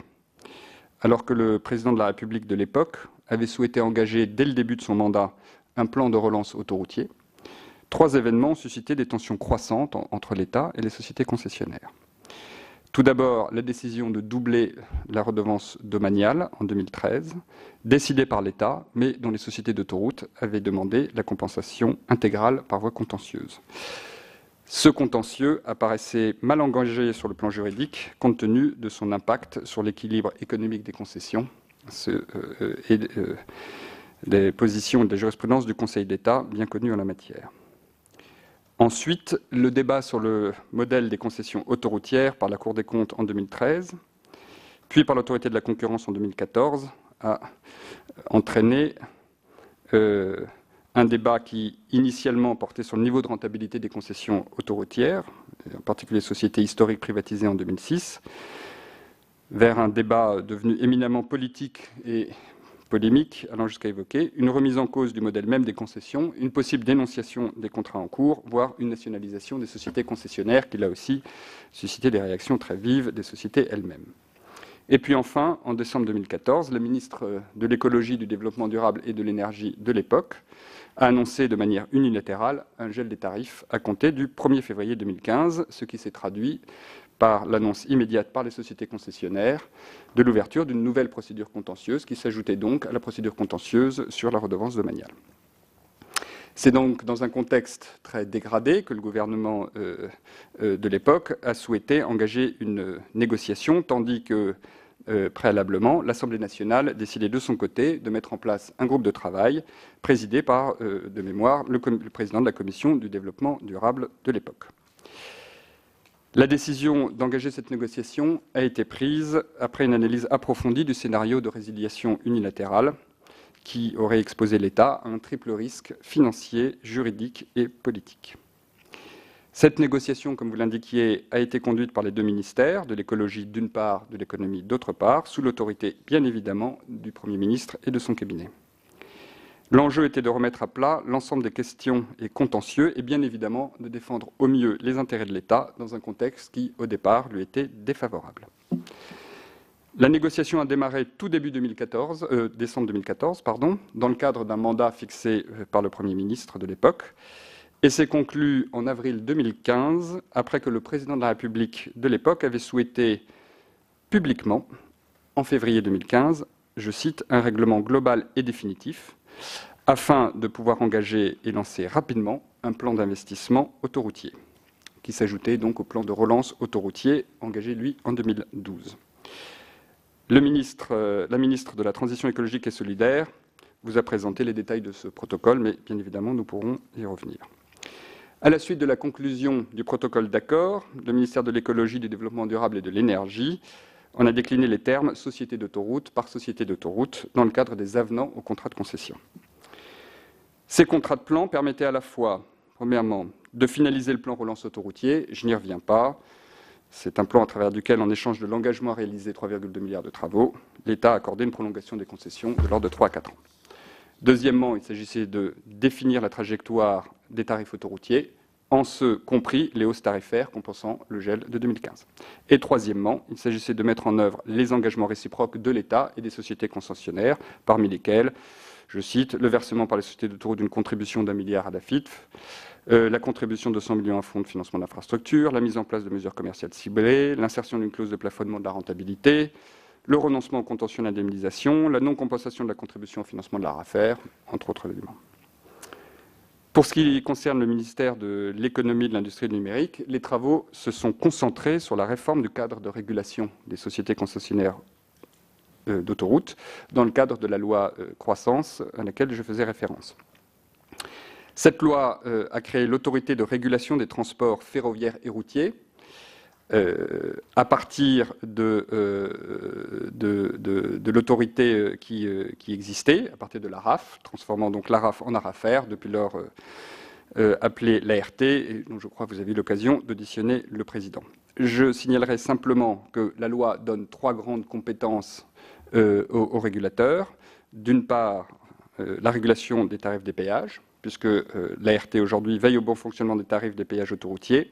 Alors que le président de la République de l'époque avait souhaité engager dès le début de son mandat un plan de relance autoroutier, 3 événements ont suscité des tensions croissantes entre l'État et les sociétés concessionnaires. Tout d'abord, la décision de doubler la redevance domaniale en 2013, décidée par l'État, mais dont les sociétés d'autoroutes avaient demandé la compensation intégrale par voie contentieuse. Ce contentieux apparaissait mal engagé sur le plan juridique, compte tenu de son impact sur l'équilibre économique des concessions et des positions et des jurisprudences du Conseil d'État bien connues en la matière. Ensuite, le débat sur le modèle des concessions autoroutières par la Cour des comptes en 2013, puis par l'Autorité de la concurrence en 2014, a entraîné un débat qui, initialement, portait sur le niveau de rentabilité des concessions autoroutières, en particulier sociétés historiques privatisées en 2006, vers un débat devenu éminemment politique et polémique, allant jusqu'à évoquer une remise en cause du modèle même des concessions, une possible dénonciation des contrats en cours, voire une nationalisation des sociétés concessionnaires, qui là aussi suscitait des réactions très vives des sociétés elles-mêmes. Et puis enfin, en décembre 2014, le ministre de l'écologie, du développement durable et de l'énergie de l'époque a annoncé de manière unilatérale un gel des tarifs à compter du 1er février 2015, ce qui s'est traduit par l'annonce immédiate par les sociétés concessionnaires de l'ouverture d'une nouvelle procédure contentieuse qui s'ajoutait donc à la procédure contentieuse sur la redevance domaniale. C'est donc dans un contexte très dégradé que le gouvernement de l'époque a souhaité engager une négociation, tandis que préalablement, l'Assemblée nationale décidait de son côté de mettre en place un groupe de travail présidé par, de mémoire, le président de la Commission du développement durable de l'époque. La décision d'engager cette négociation a été prise après une analyse approfondie du scénario de résiliation unilatérale qui aurait exposé l'État à un triple risque financier, juridique et politique. Cette négociation, comme vous l'indiquiez, a été conduite par les deux ministères, de l'écologie d'une part, de l'économie d'autre part, sous l'autorité, bien évidemment, du Premier ministre et de son cabinet. L'enjeu était de remettre à plat l'ensemble des questions et contentieux et bien évidemment de défendre au mieux les intérêts de l'État dans un contexte qui, au départ, lui était défavorable. La négociation a démarré tout début décembre 2014, dans le cadre d'un mandat fixé par le Premier ministre de l'époque et s'est conclue en avril 2015 après que le président de la République de l'époque avait souhaité publiquement, en février 2015, je cite, « un règlement global et définitif » afin de pouvoir engager et lancer rapidement un plan d'investissement autoroutier, qui s'ajoutait donc au plan de relance autoroutier engagé, lui, en 2012. La ministre de la Transition écologique et solidaire vous a présenté les détails de ce protocole, mais bien évidemment, nous pourrons y revenir. À la suite de la conclusion du protocole d'accord, le ministère de l'écologie, du développement durable et de l'énergie on a décliné les termes société d'autoroute par société d'autoroute dans le cadre des avenants au contrat de concession. Ces contrats de plan permettaient à la fois, premièrement, de finaliser le plan relance autoroutier, je n'y reviens pas, c'est un plan à travers duquel, en échange de l'engagement à réaliser 3,2 milliards de travaux, l'État a accordé une prolongation des concessions de l'ordre de 3 à 4 ans. Deuxièmement, il s'agissait de définir la trajectoire des tarifs autoroutiers, en ce compris les hausses tarifaires compensant le gel de 2015. Et troisièmement, il s'agissait de mettre en œuvre les engagements réciproques de l'État et des sociétés concessionnaires, parmi lesquels, je cite, le versement par les sociétés d'autoroutes d'une contribution d'1 milliard à la FITF, la contribution de 100 millions à un fonds de financement d'infrastructures, la mise en place de mesures commerciales ciblées, l'insertion d'une clause de plafonnement de la rentabilité, le renoncement au contentieux d'indemnisation, la non-compensation de la contribution au financement de la RAFER, entre autres éléments. Pour ce qui concerne le ministère de l'économie et de l'industrie numérique, les travaux se sont concentrés sur la réforme du cadre de régulation des sociétés concessionnaires d'autoroutes dans le cadre de la loi croissance à laquelle je faisais référence. Cette loi a créé l'autorité de régulation des transports ferroviaires et routiers à partir de l'autorité qui existait, à partir de l'ARAF, transformant donc l'ARAF en ARAFER, depuis lors appelée l'ART, et dont je crois que vous avez eu l'occasion d'auditionner le président. Je signalerai simplement que la loi donne 3 grandes compétences aux régulateurs. D'une part, la régulation des tarifs des péages, puisque l'ART aujourd'hui veille au bon fonctionnement des tarifs des péages autoroutiers,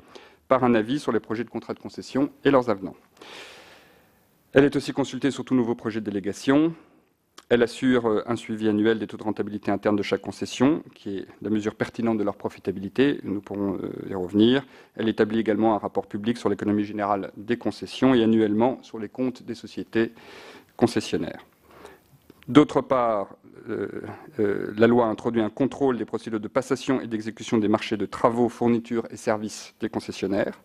par un avis sur les projets de contrat de concession et leurs avenants. Elle est aussi consultée sur tout nouveau projet de délégation. Elle assure un suivi annuel des taux de rentabilité interne de chaque concession, qui est la mesure pertinente de leur profitabilité. Nous pourrons y revenir. Elle établit également un rapport public sur l'économie générale des concessions et annuellement sur les comptes des sociétés concessionnaires. D'autre part, la loi a introduit un contrôle des procédures de passation et d'exécution des marchés de travaux, fournitures et services des concessionnaires.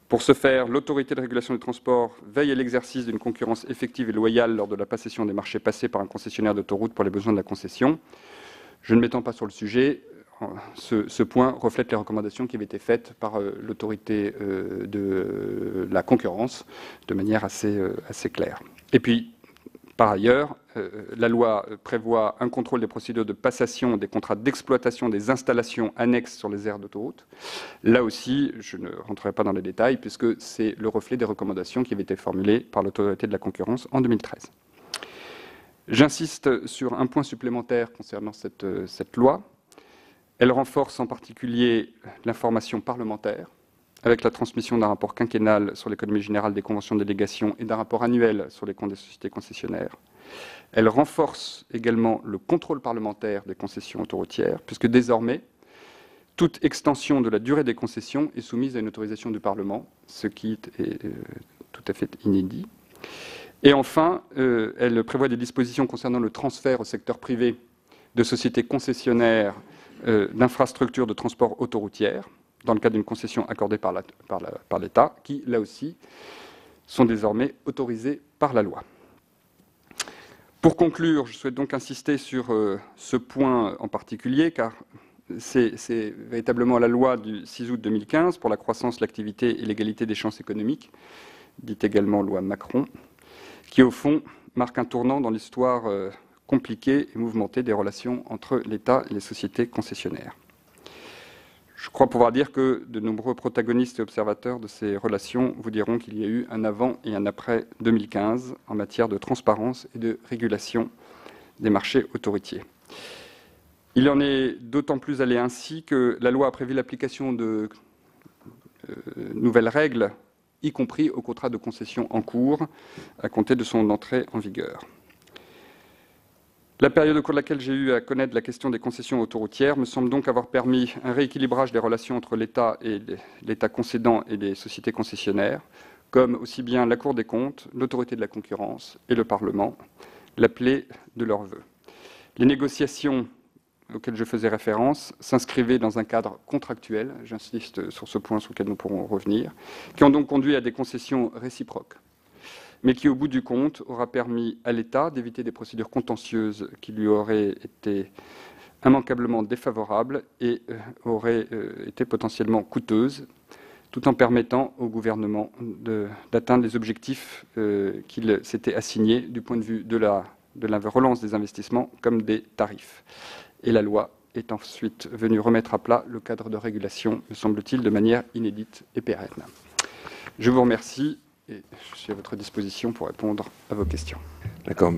Pour ce faire, l'autorité de régulation des transports veille à l'exercice d'une concurrence effective et loyale lors de la passation des marchés passés par un concessionnaire d'autoroute pour les besoins de la concession. Je ne m'étends pas sur le sujet. Ce point reflète les recommandations qui avaient été faites par l'autorité de la concurrence de manière assez claire. Et puis, par ailleurs, la loi prévoit un contrôle des procédures de passation des contrats d'exploitation des installations annexes sur les aires d'autoroute. Là aussi, je ne rentrerai pas dans les détails puisque c'est le reflet des recommandations qui avaient été formulées par l'autorité de la concurrence en 2013. J'insiste sur un point supplémentaire concernant cette loi. Elle renforce en particulier l'information parlementaire avec la transmission d'un rapport quinquennal sur l'économie générale des conventions de délégation et d'un rapport annuel sur les comptes des sociétés concessionnaires. Elle renforce également le contrôle parlementaire des concessions autoroutières, puisque désormais, toute extension de la durée des concessions est soumise à une autorisation du Parlement, ce qui est tout à fait inédit. Et enfin, elle prévoit des dispositions concernant le transfert au secteur privé de sociétés concessionnaires d'infrastructures de transport autoroutières, dans le cadre d'une concession accordée par l'État, qui, là aussi, sont désormais autorisées par la loi. Pour conclure, je souhaite donc insister sur ce point en particulier, car c'est véritablement la loi du 6 août 2015 pour la croissance, l'activité et l'égalité des chances économiques, dite également loi Macron, qui, au fond, marque un tournant dans l'histoire compliquée et mouvementée des relations entre l'État et les sociétés concessionnaires. Je crois pouvoir dire que de nombreux protagonistes et observateurs de ces relations vous diront qu'il y a eu un avant et un après 2015 en matière de transparence et de régulation des marchés autoroutiers. Il en est d'autant plus allé ainsi que la loi a prévu l'application de nouvelles règles, y compris au contrat de concession en cours, à compter de son entrée en vigueur. La période au cours de laquelle j'ai eu à connaître la question des concessions autoroutières me semble donc avoir permis un rééquilibrage des relations entre l'État et l'État concédant et les sociétés concessionnaires, comme aussi bien la Cour des comptes, l'autorité de la concurrence et le Parlement l'appelaient de leur vœu. Les négociations auxquelles je faisais référence s'inscrivaient dans un cadre contractuel, j'insiste sur ce point sur lequel nous pourrons revenir, qui ont donc conduit à des concessions réciproques, mais qui, au bout du compte, aura permis à l'État d'éviter des procédures contentieuses qui lui auraient été immanquablement défavorables et auraient été potentiellement coûteuses, tout en permettant au gouvernement d'atteindre les objectifs qu'il s'était assignés du point de vue de la relance des investissements comme des tarifs. Et la loi est ensuite venue remettre à plat le cadre de régulation, me semble-t-il, de manière inédite et pérenne. Je vous remercie. Et je suis à votre disposition pour répondre à vos questions. D'accord.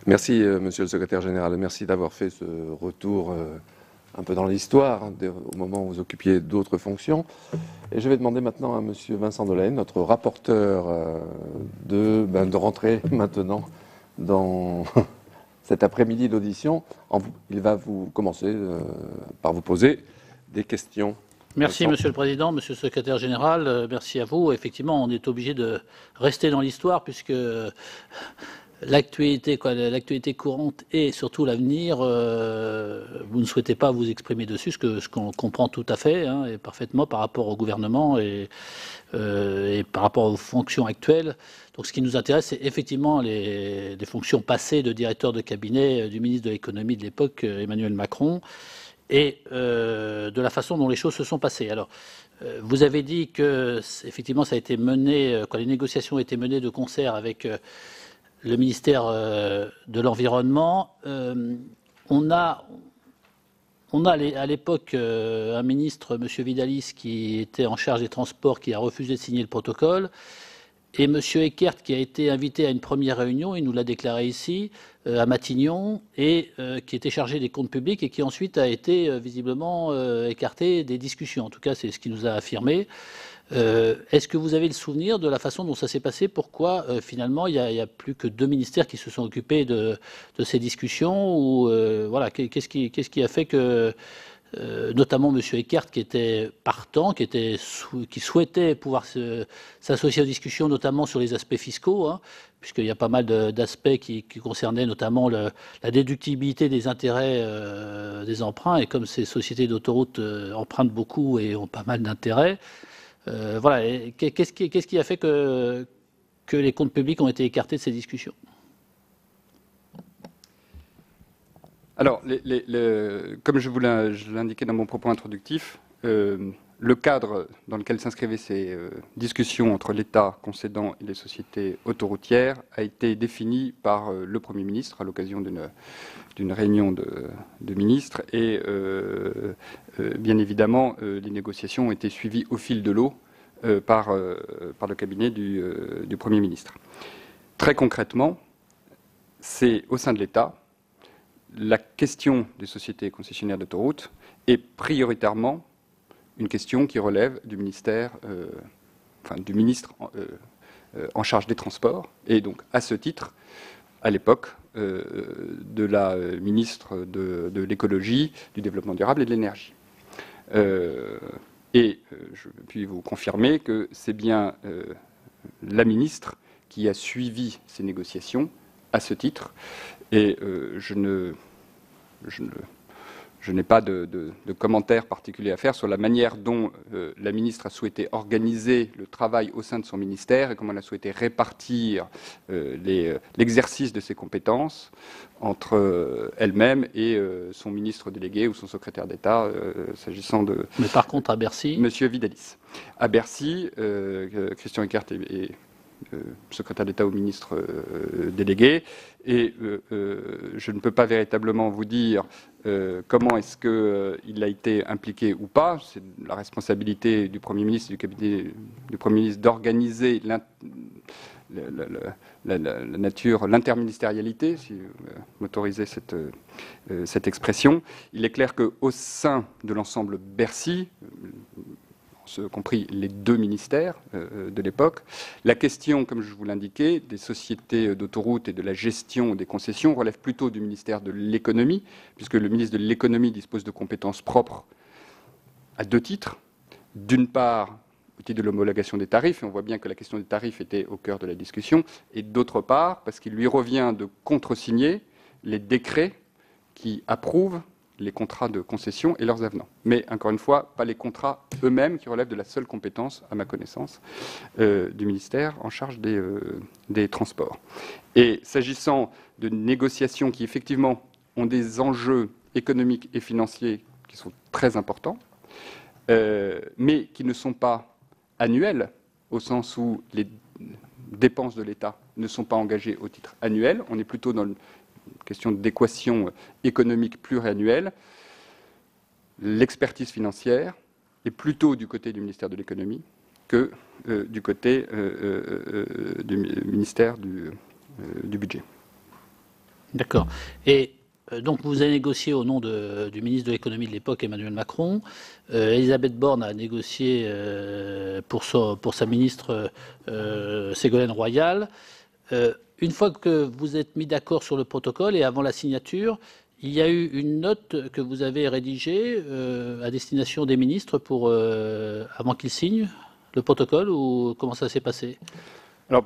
Merci, Monsieur le Secrétaire Général. Merci d'avoir fait ce retour un peu dans l'histoire, au moment où vous occupiez d'autres fonctions. Et je vais demander maintenant à Monsieur Vincent Delahaye, notre rapporteur, de rentrer maintenant dans cet après-midi d'audition. Il va vous commencer par vous poser des questions. Merci, Monsieur le Président, Monsieur le Secrétaire Général, merci à vous. Effectivement, on est obligé de rester dans l'histoire puisque l'actualité courante et surtout l'avenir, vous ne souhaitez pas vous exprimer dessus, ce qu'on comprend tout à fait et parfaitement par rapport au gouvernement et par rapport aux fonctions actuelles. Donc ce qui nous intéresse, c'est effectivement les fonctions passées de directeur de cabinet du ministre de l'économie de l'époque, Emmanuel Macron, et de la façon dont les choses se sont passées. Alors, vous avez dit que effectivement, ça a été mené, quand les négociations ont été menées de concert avec le ministère de l'Environnement. On a à l'époque un ministre, M. Vidalis, qui était en charge des transports, qui a refusé de signer le protocole. Et M. Eckert, qui a été invité à une première réunion, il nous l'a déclaré ici, à Matignon, et qui était chargé des comptes publics et qui ensuite a été visiblement écarté des discussions. En tout cas, c'est ce qu'il nous a affirmé. Est-ce que vous avez le souvenir de la façon dont ça s'est passé? Pourquoi finalement il y a plus que 2 ministères qui se sont occupés de ces discussions? Ou voilà, qu'est-ce qui a fait que notamment M. Eckert, qui était partant, qui souhaitait pouvoir s'associer aux discussions, notamment sur les aspects fiscaux, hein, puisqu'il y a pas mal d'aspects qui concernaient notamment la déductibilité des intérêts des emprunts, et comme ces sociétés d'autoroutes empruntent beaucoup et ont pas mal d'intérêts, voilà. Qu'est-ce qui a fait que les comptes publics ont été écartés de ces discussions? Alors, comme je vous l'ai indiqué dans mon propos introductif, le cadre dans lequel s'inscrivaient ces discussions entre l'État concédant et les sociétés autoroutières a été défini par le Premier ministre à l'occasion d'une réunion de ministres, et bien évidemment, les négociations ont été suivies au fil de l'eau par le cabinet du Premier ministre. Très concrètement, c'est au sein de l'État, la question des sociétés concessionnaires d'autoroutes est prioritairement une question qui relève du ministère, du ministre en charge des Transports, et donc à ce titre, à l'époque, de la ministre de l'Écologie, du Développement durable et de l'Énergie. Et je puis vous confirmer que c'est bien la ministre qui a suivi ces négociations à ce titre, et je n'ai pas de commentaires particuliers à faire sur la manière dont la ministre a souhaité organiser le travail au sein de son ministère et comment elle a souhaité répartir l'exercice de ses compétences entre elle-même et son ministre délégué ou son secrétaire d'État, s'agissant de... Mais par contre, à Bercy... Monsieur Vidalis. À Bercy, Christian Eckert est secrétaire d'État au ministre délégué, et je ne peux pas véritablement vous dire comment est-ce qu'il a été impliqué ou pas. C'est la responsabilité du Premier ministre, du cabinet du Premier ministre, d'organiser l'interministérialité, si vous m'autorisez cette expression. Il est clair qu'au sein de l'ensemble Bercy, compris les 2 ministères de l'époque, la question, comme je vous l'indiquais, des sociétés d'autoroutes et de la gestion des concessions relève plutôt du ministère de l'Économie, puisque le ministre de l'Économie dispose de compétences propres à 2 titres. D'une part, au titre de l'homologation des tarifs, et on voit bien que la question des tarifs était au cœur de la discussion, et d'autre part, parce qu'il lui revient de contresigner les décrets qui approuvent les contrats de concession et leurs avenants. Mais, encore une fois, pas les contrats eux-mêmes qui relèvent de la seule compétence, à ma connaissance, du ministère en charge des Transports. Et s'agissant de négociations qui, effectivement, ont des enjeux économiques et financiers qui sont très importants, mais qui ne sont pas annuels, au sens où les dépenses de l'État ne sont pas engagées au titre annuel. On est plutôt dans une question d'équation économique pluriannuelle. L'expertise financière est plutôt du côté du ministère de l'Économie que du côté du ministère du Budget. D'accord. Et donc vous avez négocié au nom du ministre de l'Économie de l'époque, Emmanuel Macron. Elisabeth Borne a négocié pour sa ministre Ségolène Royal. Une fois que vous êtes mis d'accord sur le protocole et avant la signature, il y a eu une note que vous avez rédigée à destination des ministres avant qu'ils signent le protocole, ou comment ça s'est passé? Alors,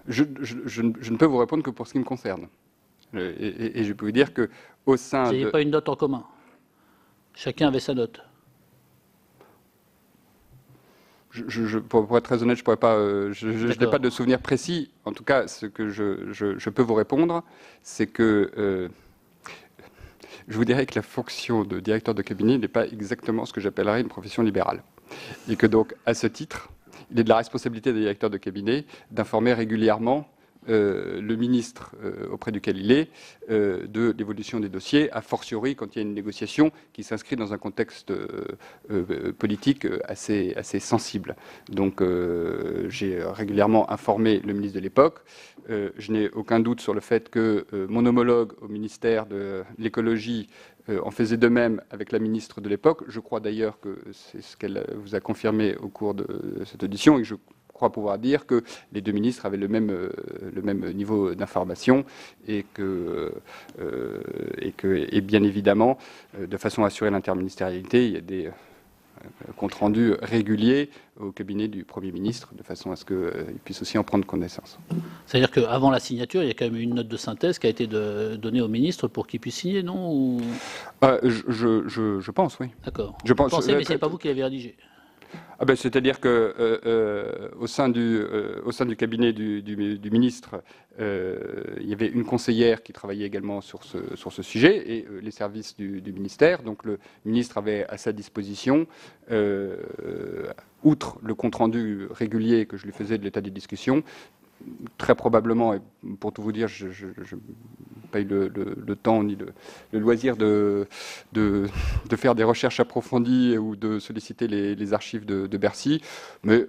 je ne peux vous répondre que pour ce qui me concerne. Et je peux vous dire qu'au sein Vous n'aviez pas une note en commun? Chacun avait sa note? Pour être très honnête, je pourrais pas. Je n'ai pas de souvenir précis. En tout cas, ce que je peux vous répondre, c'est que je vous dirais que la fonction de directeur de cabinet n'est pas exactement ce que j'appellerais une profession libérale, et que donc, à ce titre, il est de la responsabilité des directeurs de cabinet d'informer régulièrement le ministre auprès duquel il est de l'évolution des dossiers, a fortiori quand il y a une négociation qui s'inscrit dans un contexte politique assez sensible. Donc j'ai régulièrement informé le ministre de l'époque. Je n'ai aucun doute sur le fait que mon homologue au ministère de l'écologie en faisait de même avec la ministre de l'époque. Je crois d'ailleurs que c'est ce qu'elle vous a confirmé au cours de cette audition et je crois pouvoir dire que les deux ministres avaient le même niveau d'information et bien évidemment, de façon à assurer l'interministérialité, il y a des compte rendu régulier au cabinet du Premier ministre, de façon à ce qu'il puisse aussi en prendre connaissance. C'est-à-dire qu'avant la signature, il y a quand même une note de synthèse qui a été donnée au ministre pour qu'il puisse signer, non ou... Je pense, oui. D'accord. Je pense, mais ce n'est pas vous qui l'avez rédigé. C'est-à-dire que au sein du cabinet du ministre, il y avait une conseillère qui travaillait également sur ce sujet et les services du ministère. Donc le ministre avait à sa disposition, outre le compte-rendu régulier que je lui faisais de l'état des discussions, très probablement, et pour tout vous dire, je n'ai pas eu le temps ni le loisir de faire des recherches approfondies ou de solliciter les archives de Bercy, mais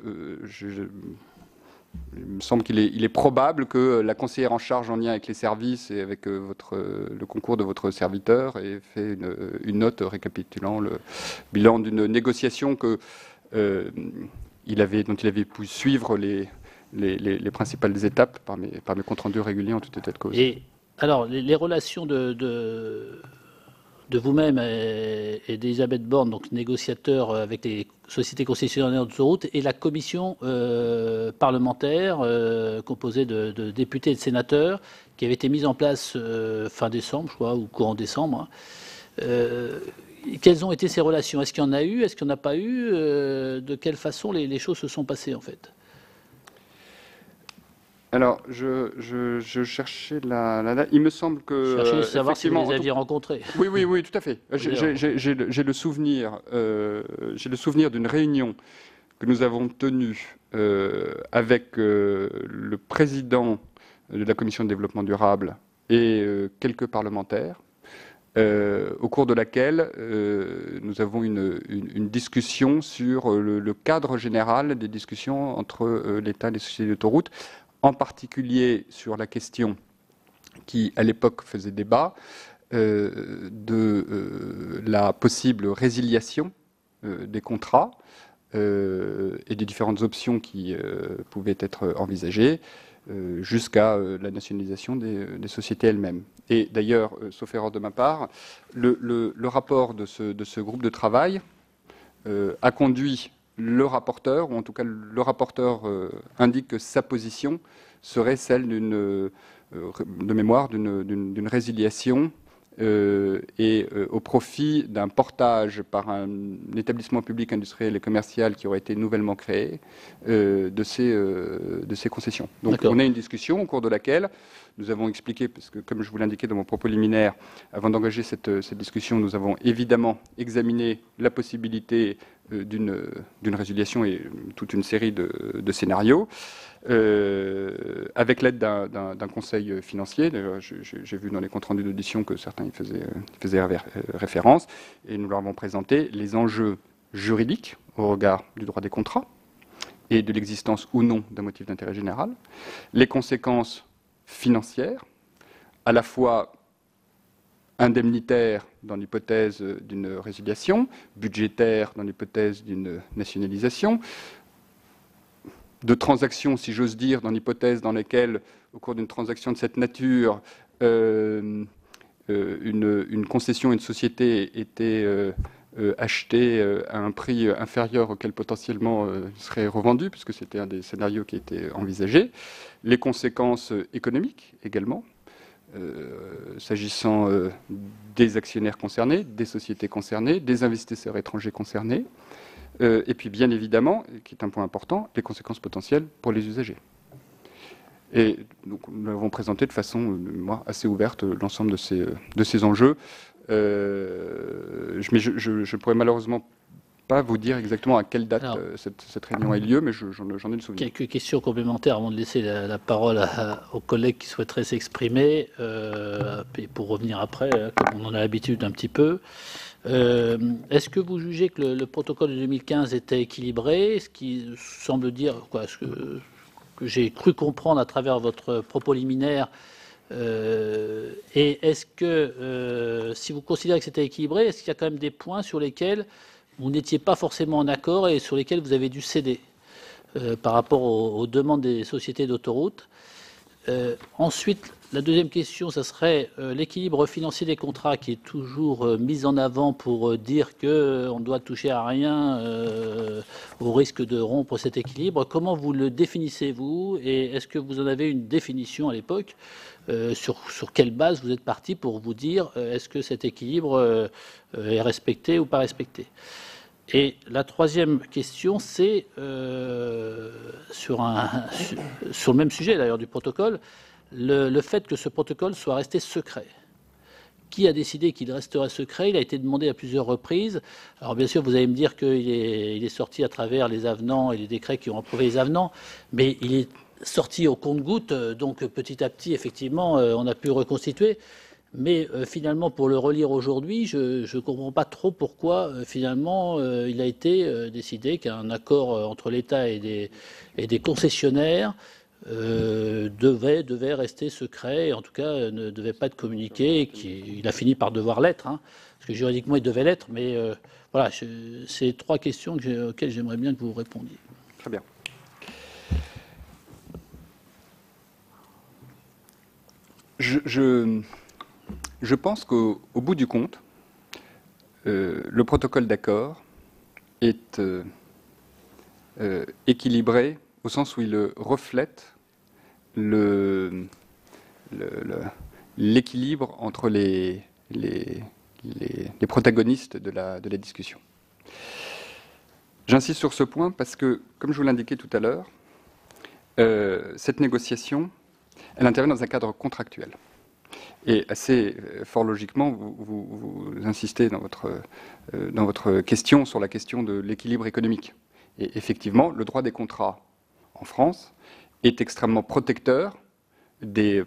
il me semble qu'il est probable que la conseillère en charge en lien avec les services et avec le concours de votre serviteur ait fait une note récapitulant le bilan d'une négociation dont il avait pu suivre les principales étapes par mes comptes rendus réguliers en tout état de cause. Et alors, les relations de vous-même et d'Elisabeth Borne, donc négociateur avec les sociétés concessionnaires d'autoroutes, et la commission parlementaire composée de députés et de sénateurs qui avait été mise en place fin décembre, je crois, ou courant décembre. Quelles ont été ces relations? Est-ce qu'il y en a eu? Est-ce qu'il n'y en a pas eu? De quelle façon les choses se sont passées, en fait? Alors, je cherchais il me semble que... Cherchez à savoir si vous les aviez rencontrés. Oui, tout à fait. J'ai le souvenir d'une réunion que nous avons tenue avec le président de la Commission de développement durable et quelques parlementaires, au cours de laquelle nous avons une discussion sur le cadre général des discussions entre l'État et les sociétés d'autoroutes, en particulier sur la question qui, à l'époque, faisait débat de la possible résiliation des contrats et des différentes options qui pouvaient être envisagées jusqu'à la nationalisation des sociétés elles-mêmes. Et d'ailleurs, sauf erreur de ma part, le rapport de ce groupe de travail a conduit le rapporteur, ou en tout cas le rapporteur indique que sa position serait celle de mémoire d'une résiliation et au profit d'un portage par un établissement public industriel et commercial qui aurait été nouvellement créé de ces concessions. Donc on a une discussion au cours de laquelle nous avons expliqué, parce que comme je vous l'indiquais dans mon propos liminaire, avant d'engager cette discussion, nous avons évidemment examiné la possibilité d'une résiliation et toute une série de scénarios, avec l'aide d'un conseil financier. J'ai vu dans les comptes rendus d'audition que certains y faisaient référence, et nous leur avons présenté les enjeux juridiques au regard du droit des contrats et de l'existence ou non d'un motif d'intérêt général, les conséquences financières, à la fois indemnitaire dans l'hypothèse d'une résiliation, budgétaire dans l'hypothèse d'une nationalisation, de transactions, si j'ose dire, dans l'hypothèse dans laquelle, au cours d'une transaction de cette nature, une concession, une société était achetée à un prix inférieur auquel potentiellement serait revendu, puisque c'était un des scénarios qui était envisagé. Les conséquences économiques également, s'agissant des actionnaires concernés, des sociétés concernées, des investisseurs étrangers concernés, et puis bien évidemment, qui est un point important, les conséquences potentielles pour les usagers. Et donc nous avons présenté de façon assez ouverte l'ensemble de ces enjeux. Mais je ne pourrais malheureusement pas vous dire exactement à quelle date Alors, cette réunion a eu lieu, mais j'en ai le souvenir. Quelques questions complémentaires avant de laisser la parole aux collègues qui souhaiteraient s'exprimer, et pour revenir après, comme on en a l'habitude un petit peu. Est-ce que vous jugez que le protocole de 2015 était équilibré, ce qui semble dire, ce que j'ai cru comprendre à travers votre propos liminaire, et est-ce que, si vous considérez que c'était équilibré, est-ce qu'il y a quand même des points sur lesquels vous n'étiez pas forcément en accord et sur lesquels vous avez dû céder par rapport aux demandes des sociétés d'autoroutes? Ensuite, la deuxième question, ça serait l'équilibre financier des contrats qui est toujours mis en avant pour dire qu'on ne doit toucher à rien au risque de rompre cet équilibre. Comment vous le définissez-vous et est-ce que vous en avez une définition à l'époque? Sur quelle base vous êtes parti pour vous dire est-ce que cet équilibre est respecté ou pas respecté? Et la troisième question, c'est sur le même sujet d'ailleurs du protocole, le fait que ce protocole soit resté secret. Qui a décidé qu'il resterait secret? Il a été demandé à plusieurs reprises. Alors bien sûr, vous allez me dire qu'il est sorti à travers les avenants et les décrets qui ont approuvé les avenants, mais il est sorti au compte-gouttes, donc petit à petit, effectivement, on a pu reconstituer. Mais finalement, pour le relire aujourd'hui, je ne comprends pas trop pourquoi, finalement, il a été décidé qu'un accord entre l'État et des concessionnaires devait rester secret, et en tout cas ne devait pas être communiqué, et il a fini par devoir l'être, hein, parce que juridiquement il devait l'être, mais voilà, c'est trois questions auxquelles j'aimerais bien que vous répondiez. Très bien. Je pense qu'au bout du compte, le protocole d'accord est équilibré au sens où il reflète l'équilibre entre les protagonistes de la discussion. J'insiste sur ce point parce que, comme je vous l'indiquais tout à l'heure, cette négociation, elle intervient dans un cadre contractuel. Et assez fort logiquement, vous insistez dans votre question sur la question de l'équilibre économique. Et effectivement, le droit des contrats en France est extrêmement protecteur des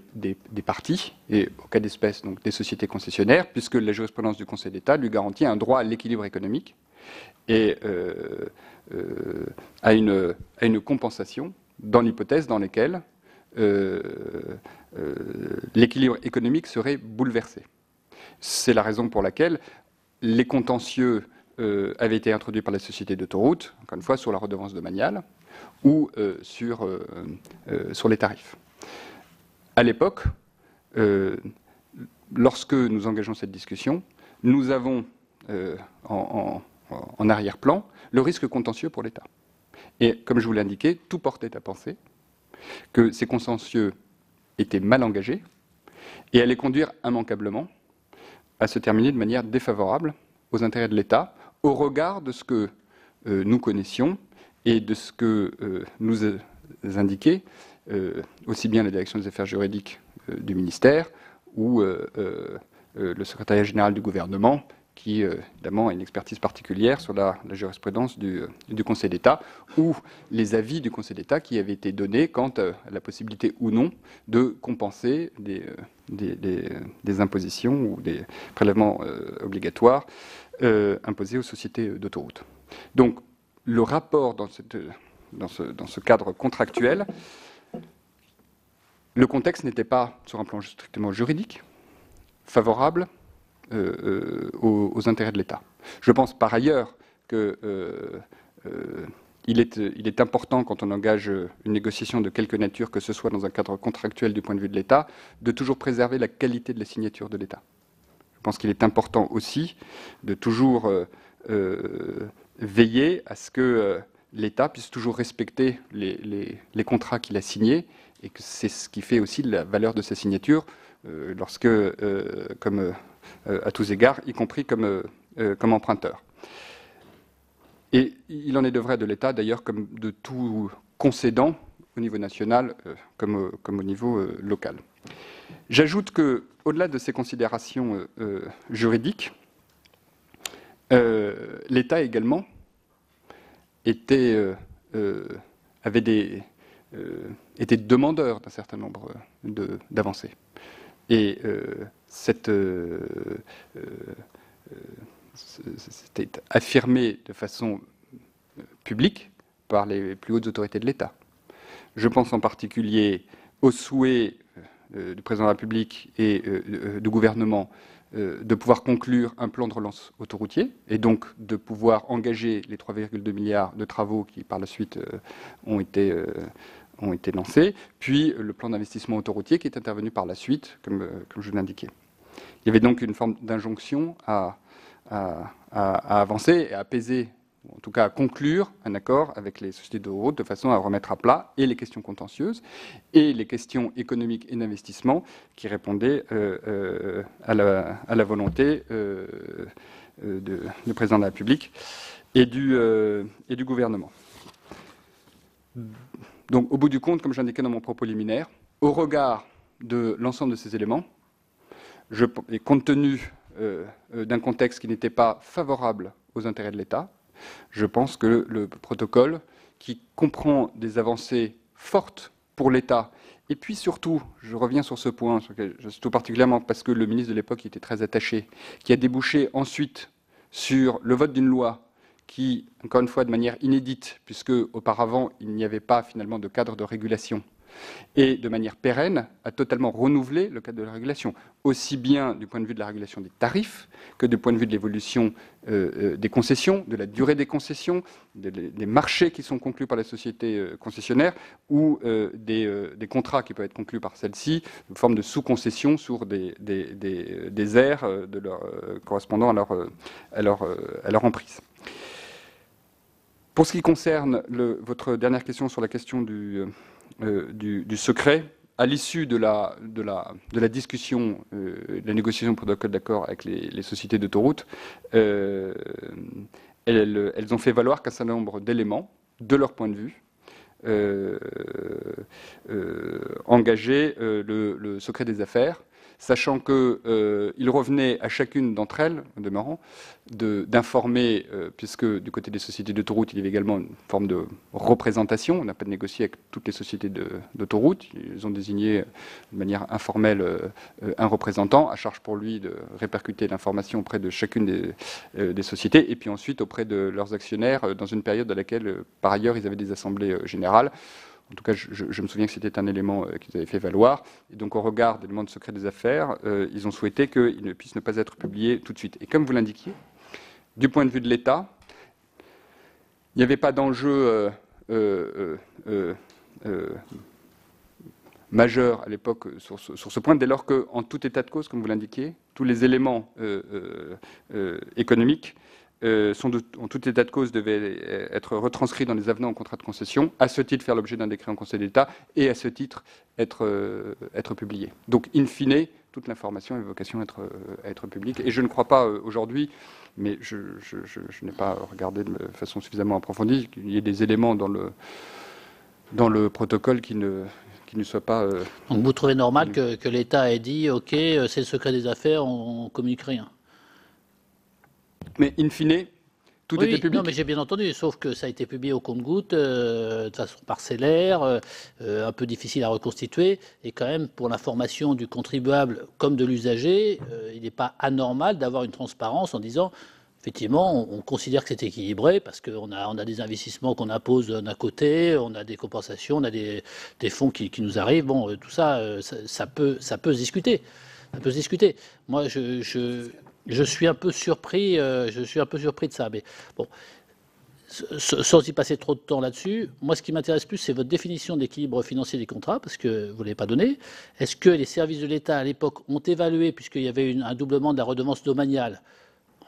parties, et au cas d'espèce, donc des sociétés concessionnaires, puisque la jurisprudence du Conseil d'État lui garantit un droit à l'équilibre économique et à une compensation dans l'hypothèse dans laquelle l'équilibre économique serait bouleversé. C'est la raison pour laquelle les contentieux avaient été introduits par la société d'autoroute, encore une fois sur la redevance domaniale, ou sur les tarifs. À l'époque, lorsque nous engageons cette discussion, nous avons en arrière-plan le risque contentieux pour l'État. Et comme je vous l'ai indiqué, tout portait à penser que ces contentieux étaient mal engagés et allaient conduire immanquablement à se terminer de manière défavorable aux intérêts de l'État, au regard de ce que nous connaissions et de ce que nous indiquait aussi bien la direction des affaires juridiques du ministère ou le secrétariat général du gouvernement, qui évidemment a une expertise particulière sur la jurisprudence du Conseil d'État, ou les avis du Conseil d'État qui avaient été donnés quant à la possibilité ou non de compenser des impositions ou des prélèvements obligatoires imposés aux sociétés d'autoroutes. Donc le rapport dans ce cadre contractuel, le contexte n'était pas, sur un plan strictement juridique, favorable aux intérêts de l'État. Je pense par ailleurs qu'il est important, quand on engage une négociation de quelque nature que ce soit dans un cadre contractuel du point de vue de l'État, de toujours préserver la qualité de la signature de l'État. Je pense qu'il est important aussi de toujours veiller à ce que l'État puisse toujours respecter les contrats qu'il a signés, et que c'est ce qui fait aussi la valeur de sa signature, lorsque, comme à tous égards, y compris comme emprunteur. Et il en est de vrai de l'État, d'ailleurs, comme de tout concédant au niveau national comme au niveau local. J'ajoute que, au-delà de ces considérations juridiques, l'État également étaient demandeurs d'un certain nombre d'avancées. Et c'était affirmé de façon publique par les plus hautes autorités de l'État. Je pense en particulier au souhait du président de la République et du gouvernement de pouvoir conclure un plan de relance autoroutier et donc de pouvoir engager les 3,2 milliards de travaux qui par la suite ont été lancés, puis le plan d'investissement autoroutier qui est intervenu par la suite, comme je l'indiquais. Il y avait donc une forme d'injonction à avancer et à apaiser, ou en tout cas à conclure un accord avec les sociétés d'autoroutes de façon à remettre à plat et les questions contentieuses et les questions économiques et d'investissement qui répondaient à la volonté du président de la République et du gouvernement. Donc, au bout du compte, comme j'indiquais dans mon propos liminaire, au regard de l'ensemble de ces éléments, et compte tenu d'un contexte qui n'était pas favorable aux intérêts de l'État, je pense que le protocole, qui comprend des avancées fortes pour l'État, et puis surtout, je reviens sur ce point, tout particulièrement parce que le ministre de l'époque était très attaché, qui a débouché ensuite sur le vote d'une loi qui, encore une fois, de manière inédite, puisque auparavant, il n'y avait pas finalement de cadre de régulation, et de manière pérenne, a totalement renouvelé le cadre de la régulation, aussi bien du point de vue de la régulation des tarifs que du point de vue de l'évolution des concessions, de la durée des concessions, des marchés qui sont conclus par les sociétés concessionnaires ou des contrats qui peuvent être conclus par celles-ci, une forme de sous-concession sur des aires correspondant à leur emprise. Pour ce qui concerne votre dernière question sur la question du secret, à l'issue de la discussion, de la négociation pour protocole d'accord avec les sociétés d'autoroutes, elles ont fait valoir qu'un certain nombre d'éléments, de leur point de vue, engageaient le secret des affaires, sachant qu'il revenait à chacune d'entre elles, en demeurant, d'informer, puisque du côté des sociétés d'autoroutes, il y avait également une forme de représentation. On n'a pas négocié avec toutes les sociétés d'autoroutes. Ils ont désigné de manière informelle un représentant, à charge pour lui de répercuter l'information auprès de chacune des sociétés, et puis ensuite auprès de leurs actionnaires, dans une période dans laquelle, par ailleurs, ils avaient des assemblées générales. En tout cas, je me souviens que c'était un élément qu'ils avaient fait valoir. Et donc, au regard d'éléments de secret des affaires, ils ont souhaité qu'il ne puisse ne pas être publié tout de suite. Et comme vous l'indiquiez, du point de vue de l'État, il n'y avait pas d'enjeu majeur à l'époque sur ce point, dès lors qu'en tout état de cause, comme vous l'indiquiez, tous les éléments économiques en tout état de cause, devaient être retranscrits dans les avenants au contrat de concession, à ce titre faire l'objet d'un décret en Conseil d'État, et à ce titre être publié. Donc, in fine, toute l'information a vocation à être publique. Et je ne crois pas aujourd'hui, mais je n'ai pas regardé de façon suffisamment approfondie, qu'il y ait des éléments dans le protocole qui ne soient pas... Donc vous trouvez normal que l'État ait dit « Ok, c'est le secret des affaires, on ne communique rien ». Mais in fine, tout était public. Non, mais j'ai bien entendu, sauf que ça a été publié au compte-gouttes, de façon parcellaire, un peu difficile à reconstituer, et quand même, pour l'information du contribuable comme de l'usager, il n'est pas anormal d'avoir une transparence en disant, effectivement, on considère que c'est équilibré, parce qu'on a des investissements qu'on impose d'un côté, on a des compensations, on a des fonds qui nous arrivent, bon, tout ça, ça peut se discuter. Ça peut se discuter. Moi, je suis un peu surpris. De ça, mais bon, sans y passer trop de temps là-dessus. Moi, ce qui m'intéresse plus, c'est votre définition d'équilibre financier des contrats, parce que vous l'avez pas donné. Est-ce que les services de l'État à l'époque ont évalué, puisqu'il y avait un doublement de la redevance domaniale?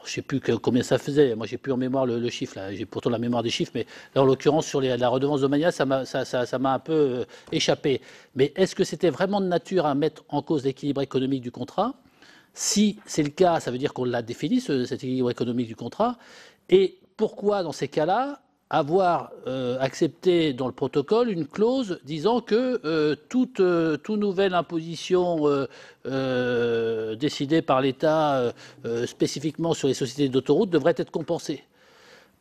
Je ne sais plus combien ça faisait. Moi, j'ai plus en mémoire le chiffre. Là, j'ai pourtant la mémoire des chiffres, mais là, en l'occurrence, sur la redevance domaniale, ça m'a un peu échappé. Mais est-ce que c'était vraiment de nature à mettre en cause l'équilibre économique du contrat? Si c'est le cas, ça veut dire qu'on l'a défini, cet équilibre économique du contrat. Et pourquoi, dans ces cas-là, avoir accepté dans le protocole une clause disant que toute nouvelle imposition décidée par l'État spécifiquement sur les sociétés d'autoroutes devrait être compensée?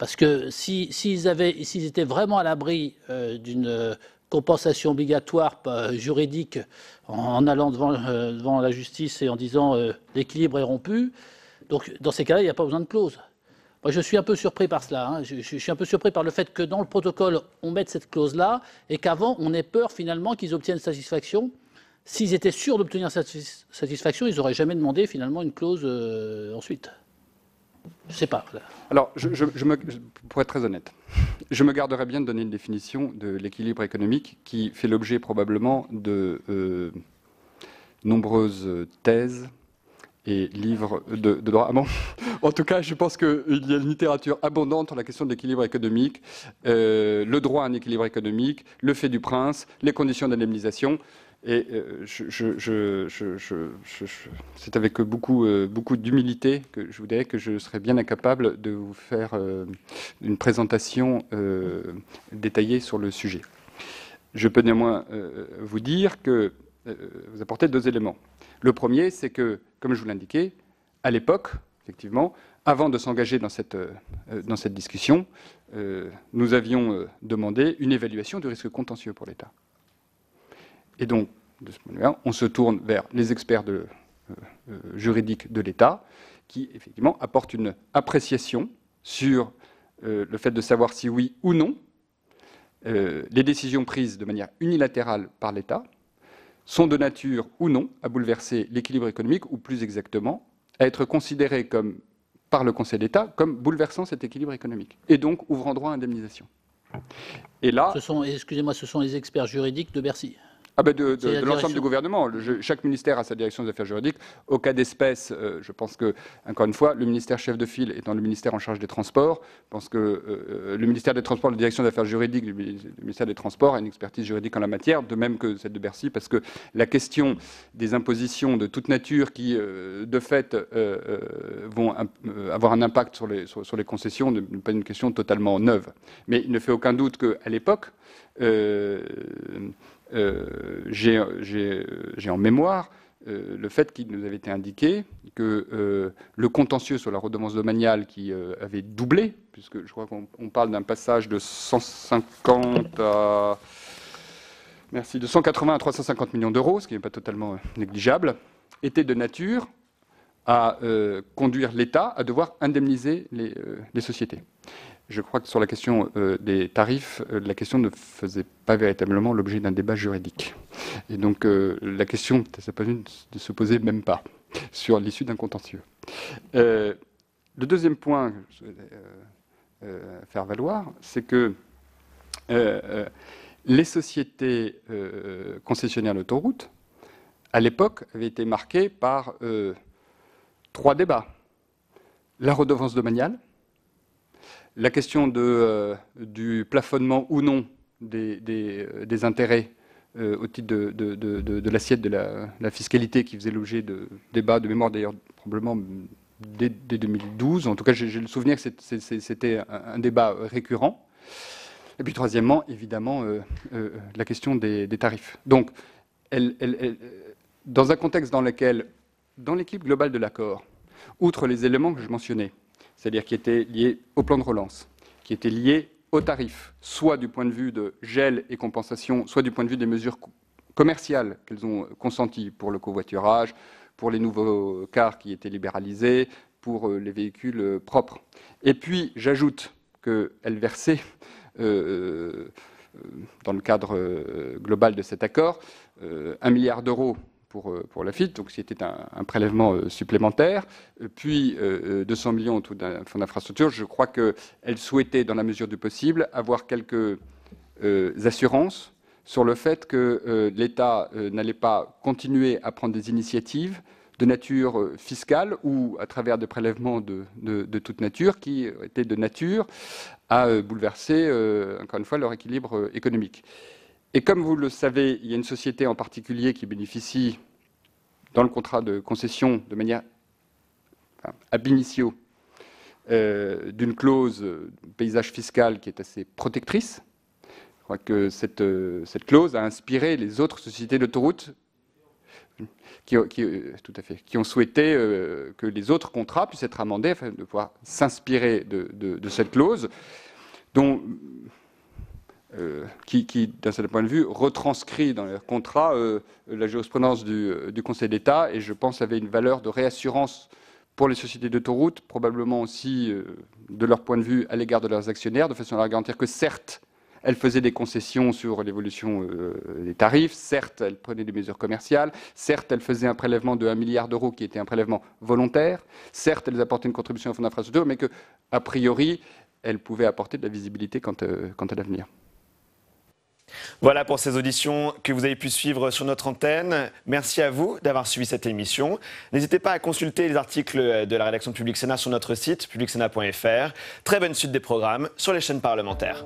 Parce que s'ils étaient vraiment à l'abri d'une compensation obligatoire juridique en allant devant la justice et en disant l'équilibre est rompu, donc dans ces cas-là, il n'y a pas besoin de clause. Moi, je suis un peu surpris par cela. Hein. Je suis un peu surpris par le fait que dans le protocole, on mette cette clause-là et qu'avant, on ait peur finalement qu'ils obtiennent satisfaction. S'ils étaient sûrs d'obtenir satisfaction, ils n'auraient jamais demandé finalement une clause ensuite. Je ne sais pas. Alors, pour être très honnête, je me garderais bien de donner une définition de l'équilibre économique qui fait l'objet probablement de nombreuses thèses et livres de droit. Ah bon, en tout cas, je pense qu'il y a une littérature abondante sur la question de l'équilibre économique, le droit à un équilibre économique, le fait du prince, les conditions d'indemnisation. Et c'est avec beaucoup d'humilité que je vous dirais que je serais bien incapable de vous faire une présentation détaillée sur le sujet. Je peux néanmoins vous dire que vous apportez deux éléments. Le premier, c'est que, comme je vous l'indiquais, à l'époque, effectivement, avant de s'engager dans cette discussion, nous avions demandé une évaluation du risque contentieux pour l'État. Et donc, de ce point de vue-là, on se tourne vers les experts juridiques de l'État qui, effectivement, apportent une appréciation sur le fait de savoir si oui ou non les décisions prises de manière unilatérale par l'État sont de nature ou non à bouleverser l'équilibre économique, ou plus exactement, à être considérées par le Conseil d'État comme bouleversant cet équilibre économique, et donc ouvrant droit à indemnisation. Et là, excusez-moi, ce sont les experts juridiques de Bercy. De l'ensemble du gouvernement. Chaque ministère a sa direction des affaires juridiques. Au cas d'espèce, je pense que, encore une fois, le ministère chef de file étant le ministère en charge des transports, je pense que le ministère des Transports, la direction des affaires juridiques du ministère des Transports a une expertise juridique en la matière, de même que celle de Bercy, parce que la question des impositions de toute nature qui, de fait, vont avoir un impact sur les concessions n'est pas une question totalement neuve. Mais il ne fait aucun doute qu'à l'époque, j'ai en mémoire le fait qu'il nous avait été indiqué que le contentieux sur la redevance domaniale qui avait doublé, puisque je crois qu'on parle d'un passage de 150 à... Merci, de 180 à 350 millions d'euros, ce qui n'est pas totalement négligeable, était de nature à conduire l'État à devoir indemniser les sociétés. Je crois que sur la question des tarifs, la question ne faisait pas véritablement l'objet d'un débat juridique. Et donc la question, ça peut de se poser même pas sur l'issue d'un contentieux. Le deuxième point que je souhaitais faire valoir, c'est que les sociétés concessionnaires d'autoroutes, à l'époque, avaient été marquées par 3 débats. La redevance domaniale, la question du plafonnement ou non des intérêts au titre de l'assiette de la fiscalité qui faisait l'objet de débats de mémoire, d'ailleurs probablement dès 2012. En tout cas, j'ai le souvenir que c'était un débat récurrent. Et puis troisièmement, évidemment, la question des tarifs. Donc, dans un contexte dans lequel, dans l'équipe globale de l'accord, outre les éléments que je mentionnais, c'est-à-dire qui étaient liés au plan de relance, qui étaient liés aux tarifs, soit du point de vue de gel et compensation, soit du point de vue des mesures commerciales qu'elles ont consenties pour le covoiturage, pour les nouveaux cars qui étaient libéralisés, pour les véhicules propres. Et puis, j'ajoute qu'elles versaient, dans le cadre global de cet accord, 1 milliard d'euros pour la FIT, donc c'était un prélèvement supplémentaire, puis 200 millions autour d'un fonds d'infrastructure. Je crois qu'elle souhaitait, dans la mesure du possible, avoir quelques assurances sur le fait que l'État n'allait pas continuer à prendre des initiatives de nature fiscale ou à travers des prélèvements de toute nature qui étaient de nature à bouleverser, encore une fois, leur équilibre économique. Et comme vous le savez, il y a une société en particulier qui bénéficie, dans le contrat de concession, de manière ab initio, d'une clause paysage fiscal qui est assez protectrice. Je crois que cette clause a inspiré les autres sociétés d'autoroutes. tout à fait, qui ont souhaité que les autres contrats puissent être amendés afin de pouvoir s'inspirer de cette clause, qui, d'un certain point de vue, retranscrit dans leur contrat la jurisprudence du Conseil d'État, et je pense avait une valeur de réassurance pour les sociétés d'autoroutes, probablement aussi de leur point de vue à l'égard de leurs actionnaires, de façon à leur garantir que certes, elles faisaient des concessions sur l'évolution des tarifs, certes, elles prenaient des mesures commerciales, certes, elles faisaient un prélèvement de 1 milliard d'euros qui était un prélèvement volontaire, certes, elles apportaient une contribution au fonds d'infrastructure, mais qu'a priori, elles pouvaient apporter de la visibilité quant à l'avenir. Voilà pour ces auditions que vous avez pu suivre sur notre antenne. Merci à vous d'avoir suivi cette émission. N'hésitez pas à consulter les articles de la rédaction de Public Sénat sur notre site, publicsénat.fr. Très bonne suite des programmes sur les chaînes parlementaires.